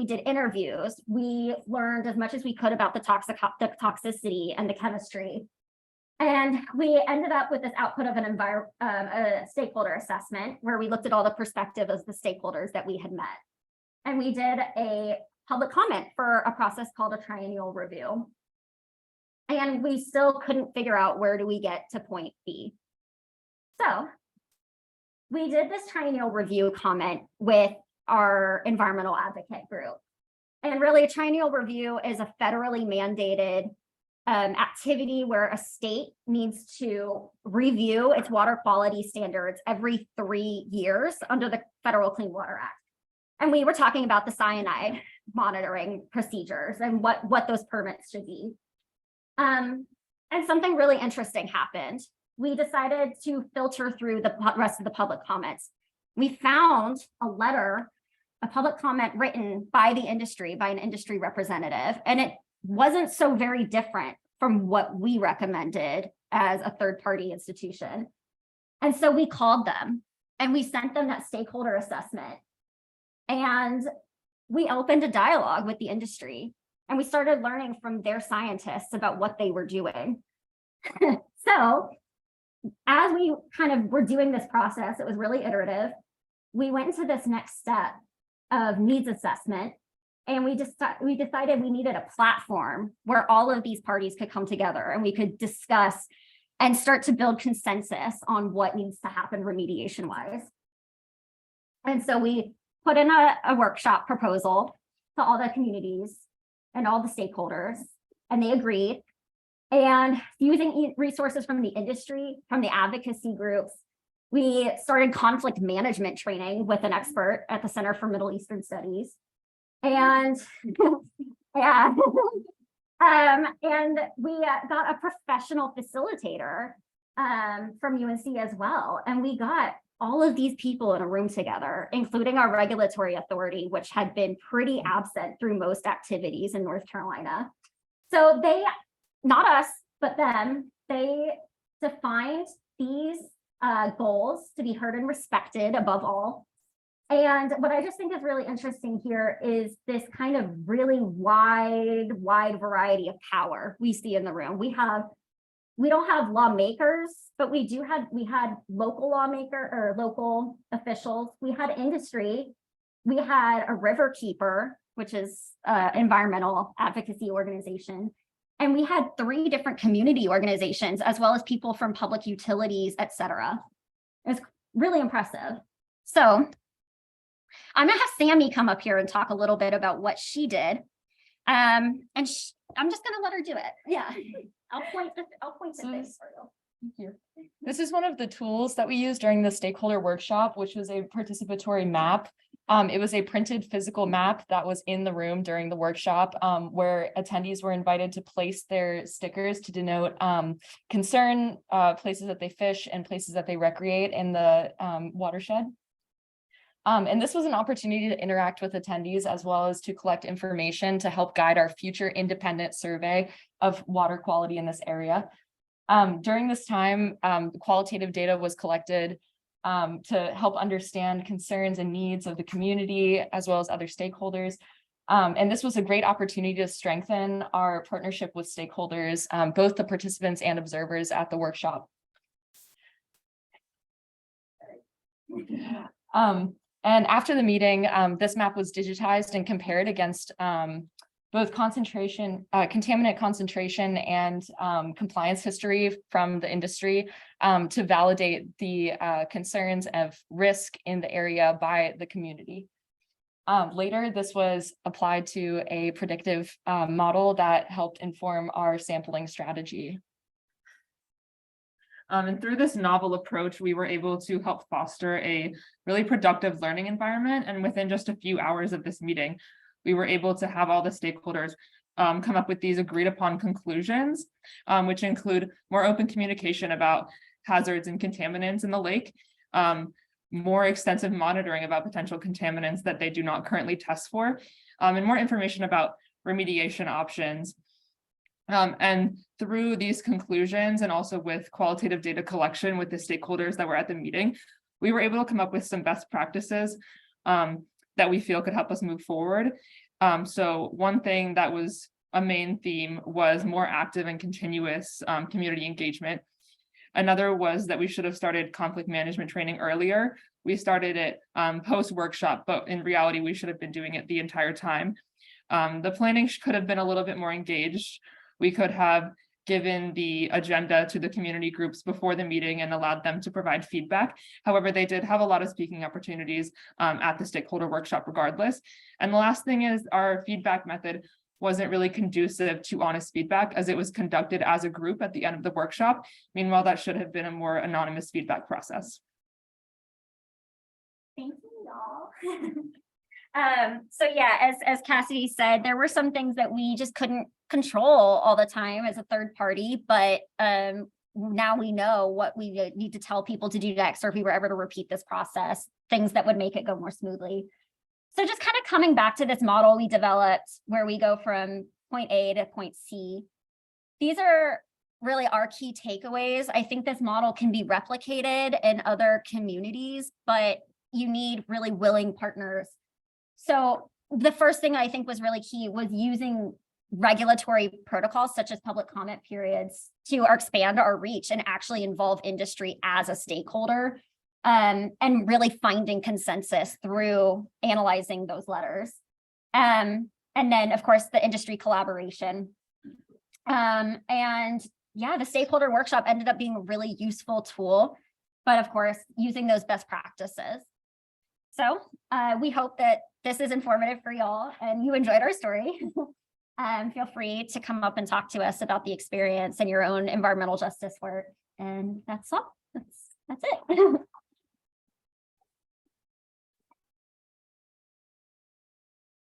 did interviews, we learned as much as we could about the toxicity and the chemistry. And we ended up with this output of a stakeholder assessment where we looked at all the perspectives of the stakeholders that we had met. And we did a public comment for a process called a triennial review. And we still couldn't figure out where do we get to point B. So we did this triennial review comment with our environmental advocate group. And really a triennial review is a federally mandated activity where a state needs to review its water quality standards every 3 years under the Federal Clean Water Act. And we were talking about the cyanide monitoring procedures and what those permits should be. And something really interesting happened. we decided to filter through the rest of the public comments. We found a public comment written by the industry, by an industry representative, and it wasn't so very different from what we recommended as a third-party institution. And so we called them and we sent them that stakeholder assessment. And we opened a dialogue with the industry and we started learning from their scientists about what they were doing. So as we kind of were doing this process, it was really iterative. We went into this next step of needs assessment, and we decided we needed a platform where all of these parties could come together and we could discuss and start to build consensus on what needs to happen remediation wise. And so we put in a workshop proposal to all the communities and all the stakeholders, and they agreed. And using resources from the industry, from the advocacy groups, we started conflict management training with an expert at the Center for Middle Eastern Studies. And yeah, and we got a professional facilitator from UNC as well. And we got all of these people in a room together, including our regulatory authority, which had been pretty absent through most activities in North Carolina. So they, not us, but them, they defined these goals to be heard and respected above all. And what I just think is really interesting here is this kind of really wide variety of power we see in the room. We don't have lawmakers, but we had local lawmaker or local officials. We had industry. We had a river keeper, which is environmental advocacy organization. And we had 3 different community organizations, as well as people from public utilities, et cetera. It was really impressive. So I'm gonna have Sammy come up here and talk a little bit about what she did. I'm just gonna let her do it. Yeah, I'll point to things for you. Thank you. This is one of the tools that we used during the stakeholder workshop, which was a participatory map. It was a printed physical map that was in the room during the workshop, where attendees were invited to place their stickers to denote concern, places that they fish and places that they recreate in the watershed. And this was an opportunity to interact with attendees as well as to collect information to help guide our future independent survey of water quality in this area. During this time, qualitative data was collected to help understand concerns and needs of the community as well as other stakeholders. And this was a great opportunity to strengthen our partnership with stakeholders, both the participants and observers at the workshop. And after the meeting, this map was digitized and compared against both contaminant concentration and compliance history from the industry to validate the concerns of risk in the area by the community. Later, this was applied to a predictive model that helped inform our sampling strategy. And through this novel approach, we were able to help foster a really productive learning environment. And within just a few hours of this meeting, we were able to have all the stakeholders come up with these agreed upon conclusions, which include more open communication about hazards and contaminants in the lake, more extensive monitoring about potential contaminants that they do not currently test for, and more information about remediation options. And through these conclusions and also with qualitative data collection with the stakeholders that were at the meeting, we were able to come up with some best practices that we feel could help us move forward. So one thing that was a main theme was more active and continuous community engagement. Another was that we should have started conflict management training earlier. We started it post-workshop, but in reality, we should have been doing it the entire time. The planning could have been a little bit more engaged. We could have given the agenda to the community groups before the meeting and allowed them to provide feedback. However, they did have a lot of speaking opportunities at the stakeholder workshop regardless. And the last thing is our feedback method wasn't really conducive to honest feedback as it was conducted as a group at the end of the workshop. Meanwhile, that should have been a more anonymous feedback process. Thank you, y'all. So yeah, as Cassidy said, there were some things that we just couldn't control all the time as a third party, but now we know what we need to tell people to do next, or if we were ever to repeat this process, things that would make it go more smoothly. So just kind of coming back to this model we developed where we go from point A to point C. These are really our key takeaways. I think this model can be replicated in other communities, but you need really willing partners. So the first thing I think was really key was using regulatory protocols such as public comment periods to expand our reach and actually involve industry as a stakeholder, and really finding consensus through analyzing those letters. And then, of course, the industry collaboration. And yeah, the stakeholder workshop ended up being a really useful tool, but of course, using those best practices. So we hope that this is informative for y'all and you enjoyed our story. Feel free to come up and talk to us about the experience and your own environmental justice work. And that's all. That's it.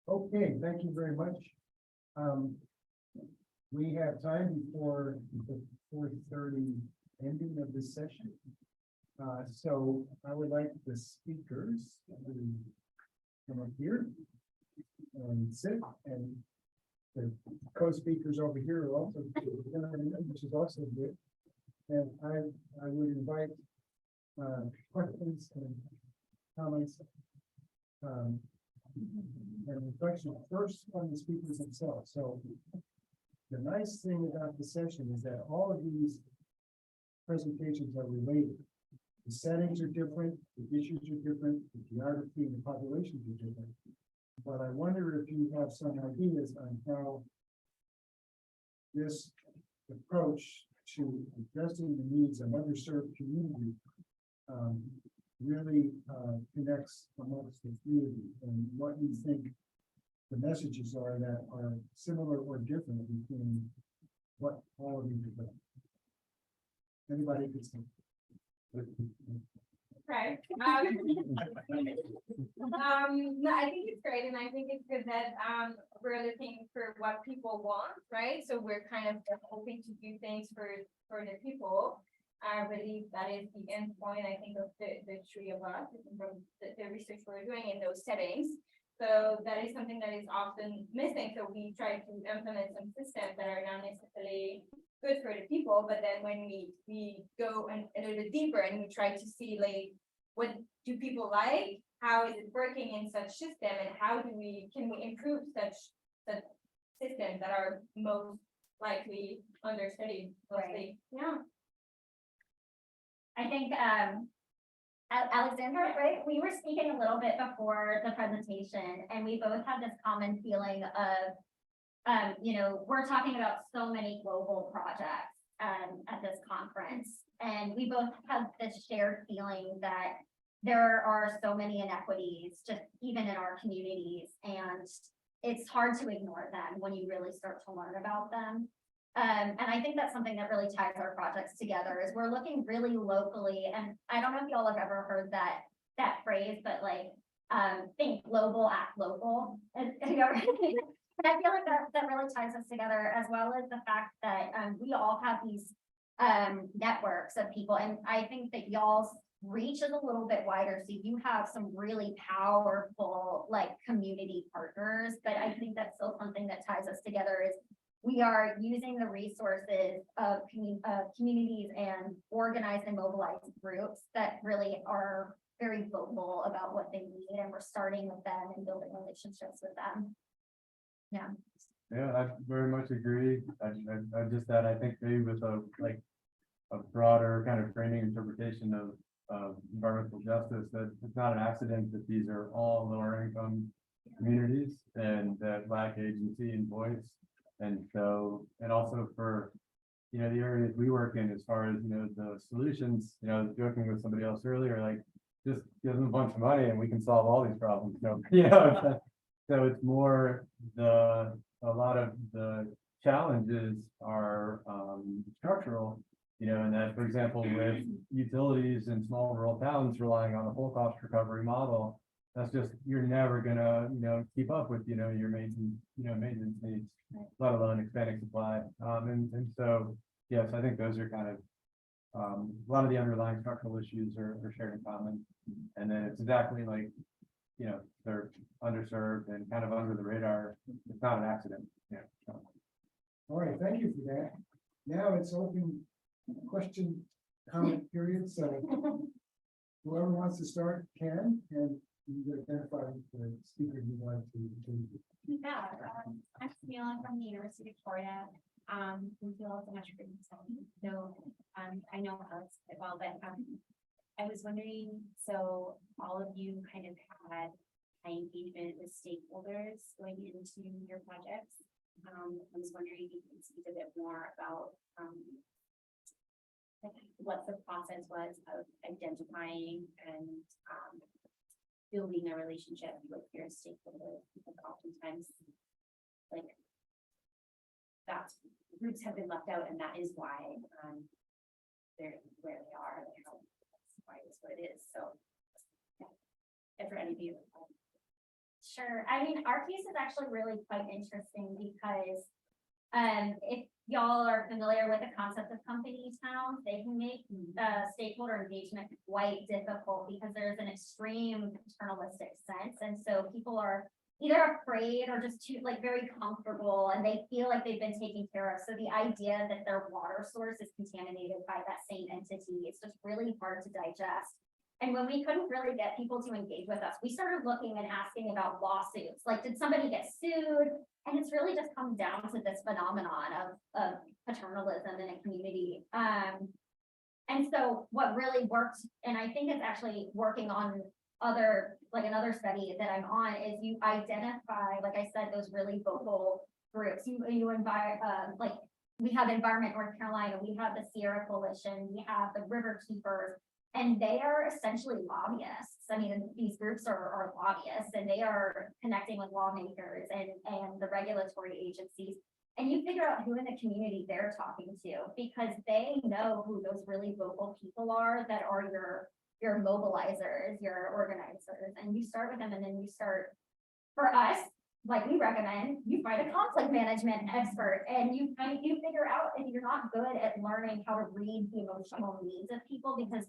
Okay, thank you very much. We have time before the 4:30 ending of this session. So I would like the speakers to come up here and sit, and the co-speakers over here are also, which is also good. And I would invite questions and comments and reflection first on the speakers themselves. So the nice thing about the session is that all of these presentations are related. The settings are different, the issues are different, the geography and the populations are different. But I wonder if you have some ideas on how this approach to addressing the needs of underserved communities really connects amongst the community, and what you think the messages are that are similar or different between what all of you do. Anybody could say. Right. No, I think it's great, and I think it's good that we're looking for what people want, right? So we're kind of hoping to do things for the people. I believe that is the end point, I think, of the three of us from the research we're doing in those settings. So that is something that is often missing. So we try to implement some systems that are not necessarily good for the people, but then when we go a little bit deeper and we try to see like what do people like, how is it working in such system, and how can we improve such systems that are most likely understudied mostly. Yeah. I think, Alexandra, right? We were speaking a little bit before the presentation, and we both had this common feeling of, we're talking about so many global projects at this conference, and we both have this shared feeling that there are so many inequities, just even in our communities, and it's hard to ignore them when you really start to learn about them. And I think that's something that really ties our projects together, is we're looking really locally. And I don't know if y'all have ever heard that phrase, but like, think global, act local. And I feel like that really ties us together, as well as the fact that we all have these networks of people. And I think that y'all's reach is a little bit wider. So you have some really powerful like community partners, but I think that's still something that ties us together, is we are using the resources of communities and organized and mobilized groups that really are very vocal about what they need, and we're starting with them and building relationships with them. Yeah. Yeah, I very much agree. I just that I think maybe with a broader kind of framing interpretation of environmental justice, that it's not an accident that these are all lower income communities and that lack agency and voice. And so, and also for, the areas we work in, as far as, the solutions, joking with somebody else earlier, like just give them a bunch of money and we can solve all these problems. So it's more a lot of the challenges are structural, and that, for example, with utilities in small rural towns relying on a whole cost recovery model, that's just, you're never gonna, keep up with, your maintenance needs, let alone expanding supply. And so, yes, I think those are kind of a lot of the underlying structural issues are shared in common. And then it's exactly like, you know, they're underserved and kind of under the radar. It's not an accident, yeah. So. All right, thank you for that. Now it's open question, comment period, so whoever wants to start can, and you identify the speaker you want to. Yeah, I'm Camila from the University of Florida. We feel so much for this. So, I know Alex quite well, but, I was wondering, so all of you kind of had high engagement with stakeholders going into your projects. I was wondering if you could speak a bit more about, like what the process was of identifying and, building a relationship with your stakeholders, because oftentimes, like, that's, groups have been left out, and that is why, they're where they are, like, how, that's why it's what it is, so. Yeah. And for any of you. Sure. I mean, our case is actually really quite interesting because if y'all are familiar with the concept of company towns, they can make stakeholder engagement quite difficult because there's an extreme paternalistic sense. And so people are either afraid or just too like very comfortable, and they feel like they've been taken care of. So the idea that their water source is contaminated by that same entity, it's just really hard to digest. And when we couldn't really get people to engage with us, we started looking and asking about lawsuits. Like, did somebody get sued? And it's really just come down to this phenomenon of paternalism in a community. And so what really worked, and I think it's actually working on another study that I'm on, is you identify, like I said, those really vocal groups. You invite, like, we have Environment North Carolina, we have the Sierra Coalition, we have the River Keepers. And they are essentially lobbyists. I mean, these groups are lobbyists, and they are connecting with lawmakers and the regulatory agencies. And you figure out who in the community they're talking to, because they know who those really vocal people are that are your mobilizers, your organizers. And you start with them, and then you start, for us, like we recommend, you find a conflict management expert, and you figure out if you're not good at learning how to read the emotional needs of people, because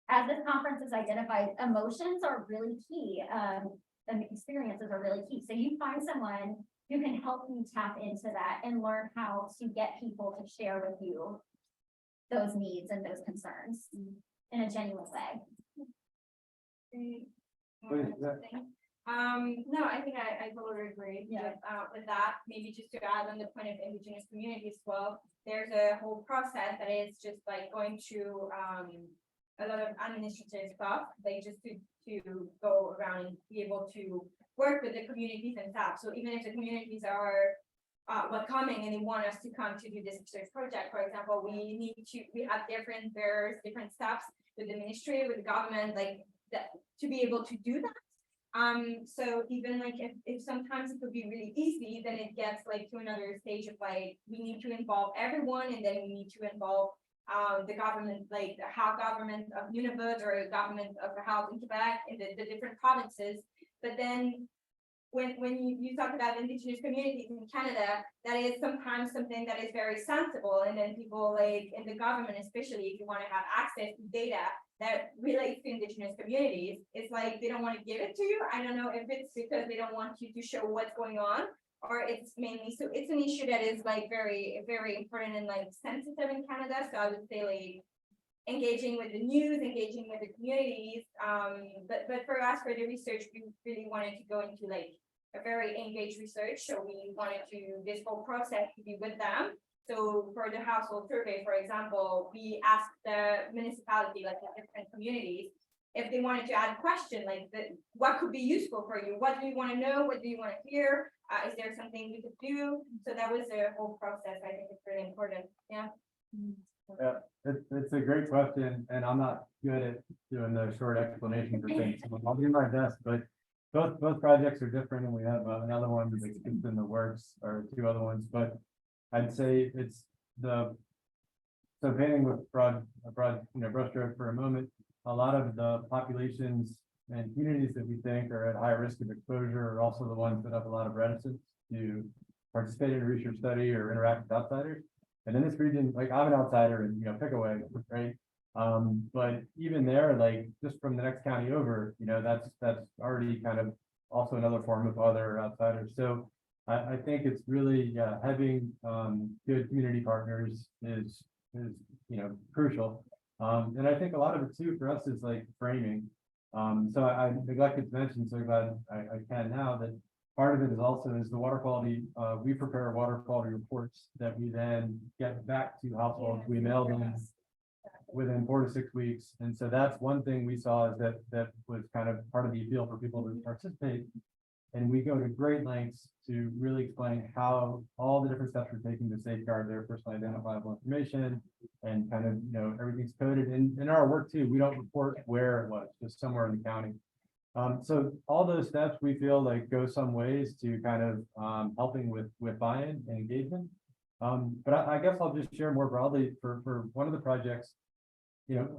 as this conference has identified, emotions are really key, and experiences are really key. So you find someone who can help you tap into that and learn how to get people to share with you those needs and those concerns in a genuine way. No, I think I totally agree with that. Maybe just to add on the point of indigenous communities, well, there's a whole process that is just like going to a lot of administrative stuff, like just to go around and be able to work with the communities and stuff. So even if the communities are welcoming and they want us to come to do this research project, for example, we have different steps with the ministry, with the government, like that, to be able to do that. So even like if sometimes it could be really easy, then it gets like to another stage of like, we need to involve everyone, and then we need to involve the government, like the health government of Nunavut or government of the health in Quebec in the different provinces. But then when you talk about indigenous communities in Canada, that is sometimes something that is very sensible. And then people like in the government, especially if you want to have access to data that relates to indigenous communities, it's like they don't want to give it to you. I don't know if it's because they don't want you to show what's going on, or it's mainly, so it's an issue that is like very, very important and like sensitive in Canada. So I would say like engaging with the news, engaging with the communities. But for us, for the research, we really wanted to go into like a very engaged research. So we wanted to, this whole process to be with them. So for the household survey, for example, we asked the municipality, like the different communities, if they wanted to add a question, like what could be useful for you? What do you want to know? What do you want to hear? Is there something we could do? So that was the whole process. I think it's really important. Yeah. Yeah, it's a great question, and I'm not good at doing the short explanation for things. So I'll do my best, but both projects are different, and we have another one that's in the works, or two other ones. But I'd say it's so painting with a broad brushstroke for a moment. A lot of the populations and communities that we think are at high risk of exposure are also the ones that have a lot of reticence to participate in a research study or interact with outsiders. And in this region, like I'm an outsider in Pickaway, right? But even there, like, just from the next county over, that's already kind of also another form of other outsiders. So I think it's really, having, good community partners is, crucial. And I think a lot of it too, for us, is like framing. So I neglected to mention, so glad I can now, that part of it is also the water quality, we prepare water quality reports that we then get back to households. We mail them within 4 to 6 weeks. And so that's one thing we saw, is that was kind of part of the appeal for people to participate. And we go to great lengths to really explain how all the different steps we're taking to safeguard their personally identifiable information, and kind of, everything's coded in our work too. We don't report where it was, just somewhere in the county. So all those steps, we feel like, go some ways to kind of, helping with buy-in and engagement. But I guess I'll just share more broadly for one of the projects.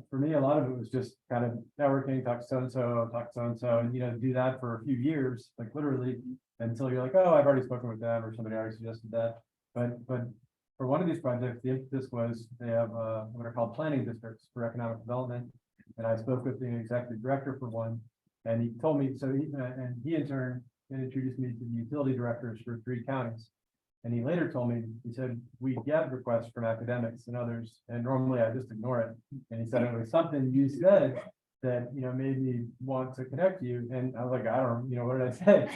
For me, a lot of it was just kind of networking, talk to so-and-so, and, do that for a few years, like literally, until you're like, oh, I've already spoken with them, or somebody already suggested that. But for one of these projects, the impetus was they have, what are called planning districts for economic development. And I spoke with the executive director for one, and he told me, and he in turn introduced me to the utility directors for 3 counties. And he later told me, he said, we get requests from academics and others, and normally I just ignore it. And he said, it was something you said that, made me want to connect you. And I was like, I don't, what did I say?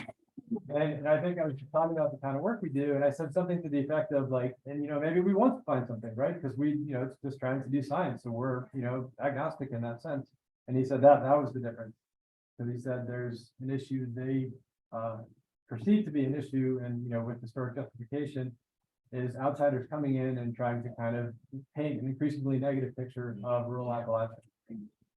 And I think I was talking about the kind of work we do. And I said something to the effect of like, and, maybe we want to find something, right? Because we, it's just trying to do science. So we're, agnostic in that sense. And he said that was the difference. Because he said there's an issue they, perceived to be an issue, and with historic justification, is outsiders coming in and trying to kind of paint an increasingly negative picture of rural Appalachia.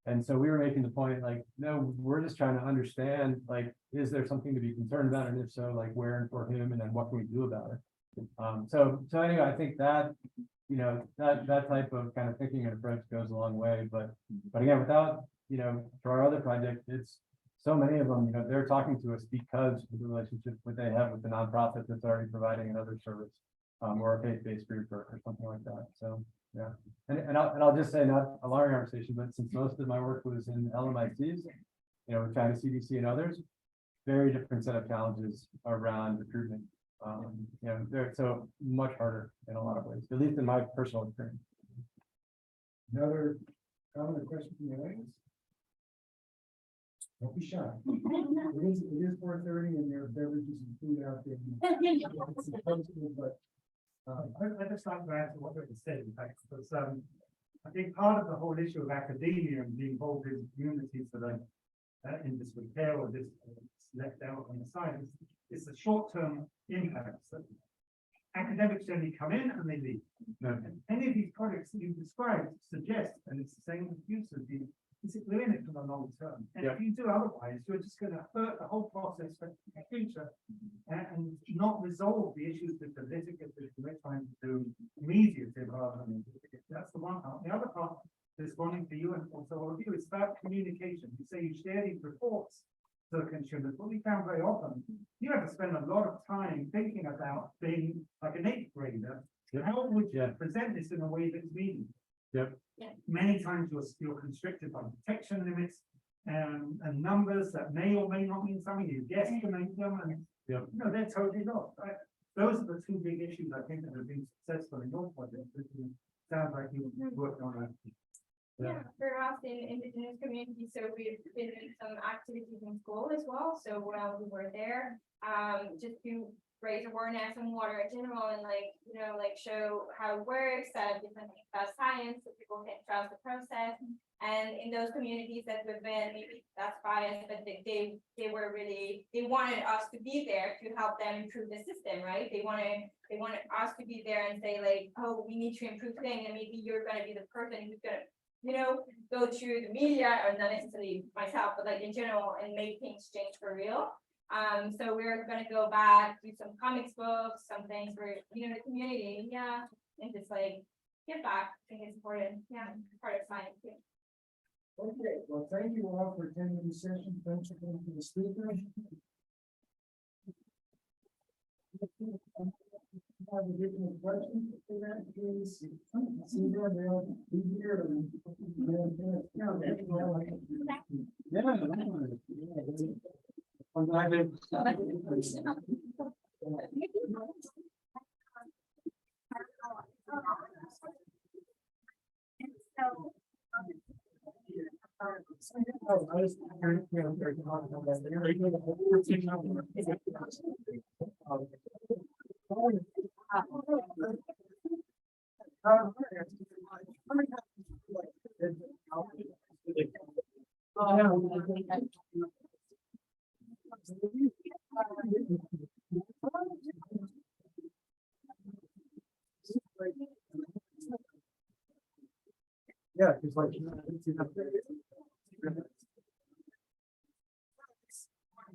And so we were making the point, like, no, we're just trying to understand, like, is there something to be concerned about, and if so, like, where and for whom, and then what can we do about it? So anyway, I think that that type of kind of thinking and approach goes a long way. But again, without for our other project, it's so many of them, they're talking to us because of the relationship that they have with the nonprofit that's already providing another service, or a faith-based group or something like that. So, yeah. And I'll just say, not a long conversation, but since most of my work was in LMICs, with China CDC and others, very different set of challenges around recruitment. They're so much harder in a lot of ways, at least in my personal experience. Another comment or question from the audience? Don't be shy. It is 4:30 and there are beverages and food out there. But I just like to add to what Rick said, in fact, because I think part of the whole issue of academia and being involved in communities that are in disrepair or this left out on the side is the short-term impacts that academics generally come in and they leave. And any of these projects that you described suggest, and it's the same with use of the, we're in it for the long term. And if you do otherwise, you're just going to hurt the whole process for the future and not resolve the issues with the litigants that we're trying to do mediative rather than indicative. That's the one part. The other part, responding to you and also all of you, it's about communication. You say you share these reports to the consumers. What we found very often, you have to spend a lot of time thinking about being like an 8th grader. How would you present this in a way that's meaningful? Many times you're constricted by detection limits and numbers that may or may not mean something. You guesstimate them, and they're totally not. Right? Those are the 2 big issues I think that have been successful in your project. It sounds like you worked on that. Yeah, for us in indigenous communities, so we've been doing some activities in school as well. So while we were there, just to raise awareness on water in general, and show how it works, different things about science, so people can trust the process. And in those communities that we've been, maybe that's biased, but they were really, they wanted us to be there to help them improve the system, right? They wanted us to be there and say like, oh, we need to improve things, and maybe you're gonna be the person who's gonna go through the media, or not necessarily myself, but like in general, and make things change for real. So we're gonna go back, do some comics books, some things for the community, and just like give back. I think it's important, part of science too. okay, well, thank you all for attending the session. Thanks for coming to the speaker. have additional questions for that, please? See them, they'll be here. Yeah. I'm glad yeah, it's like.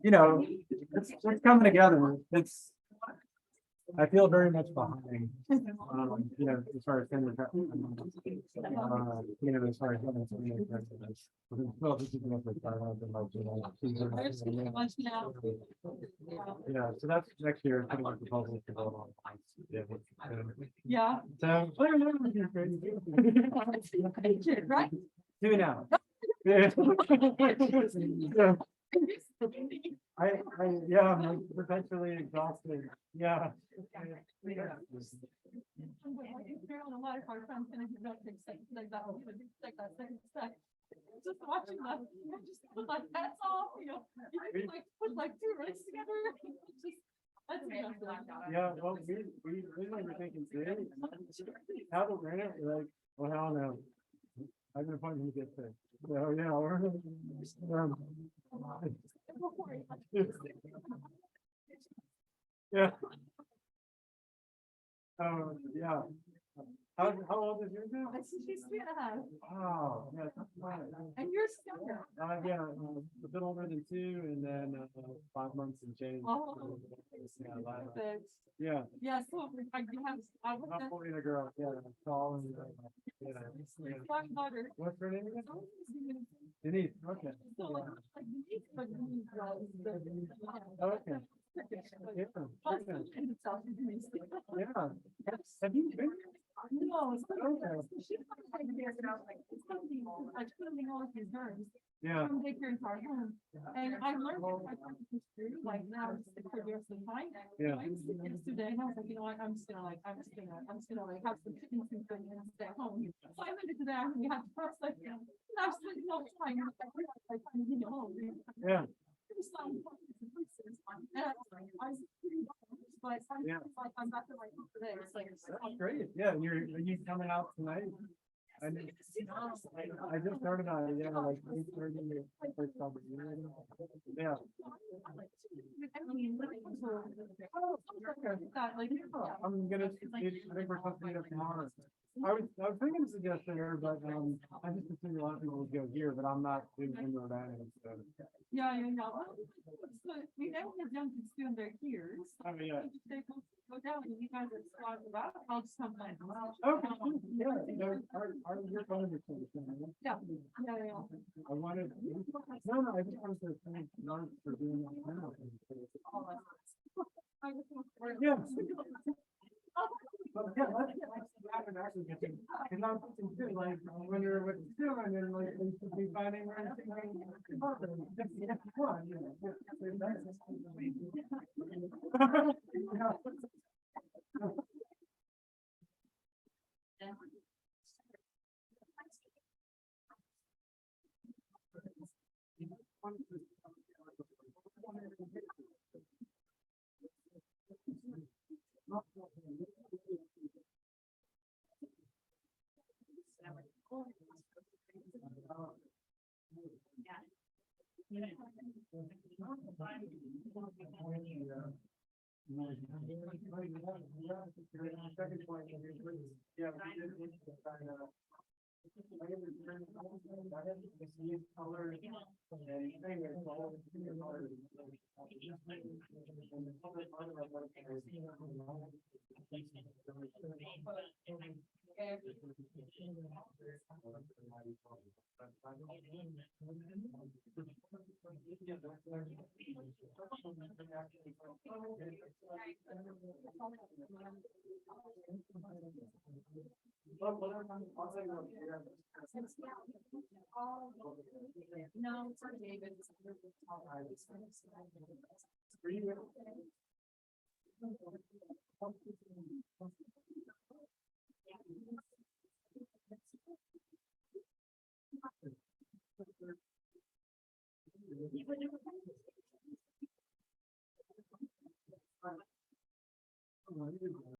You know, it's coming together. I feel very much behind. You know, as far as things are. You know, as far as. Well, this is. Yeah, so that's next year. Pretty much the proposal to vote on. Yeah. So. Right? Do it now. Yeah. Yeah, I'm perpetually exhausted. Yeah. A lot of our friends gonna do that like that, like that second step. Just watching that, just put like hats off, you know, you can like put like two rigs together. Just that's Yeah, well, we were thinking today, how to rent it, we're like, well, I don't know. I've been finding to get there. So, yeah, yeah. Yeah. How old is yours now? She's 3.5. Wow, yeah, that's fine. And you're still here. Yeah, a bit older than 2 and then 5 months and change. Oh. Yeah, Perfect. yeah. Yeah, so I was Not boy and a girl, yeah, tall and, yeah. my daughter. What's her name again? Denise, okay. So like Denise, but Denise Okay. Yeah, okay. Yeah. Have you been? No, it's Okay. all of these germs Yeah, from daycare into our home. And I learned like now it's the rest of the time. yeah. I was thinking this today, and I was like, you know what, I'm just gonna like have some chicken soup and stay at home. So I went into there and we had to first like, and I was spending all the time, like, I'm getting home. Yeah. But Yeah. like, I'm back to my home today. It's like, That's great. Yeah, are you coming out tonight? I just started on it, yeah, like 8:30. Yeah. I'm gonna, I think we're supposed to meet up tomorrow. I was thinking to suggest there, but, I just assumed a lot of people would go here, but I'm not doing indoor dining, so. Yeah. Well, so we never have young kids doing their ears. I mean, yeah. They go down and you guys are squatting about, I'll just come by. Okay, yeah, you're fine with it. Yeah. I wanted, no, I just wanted to thank Mark for doing that now. Yeah. But yeah, let's get like some rapid actually get to, and I'm thinking too, like, I wonder what it's doing and like, we should be finding where it's going. No, for David.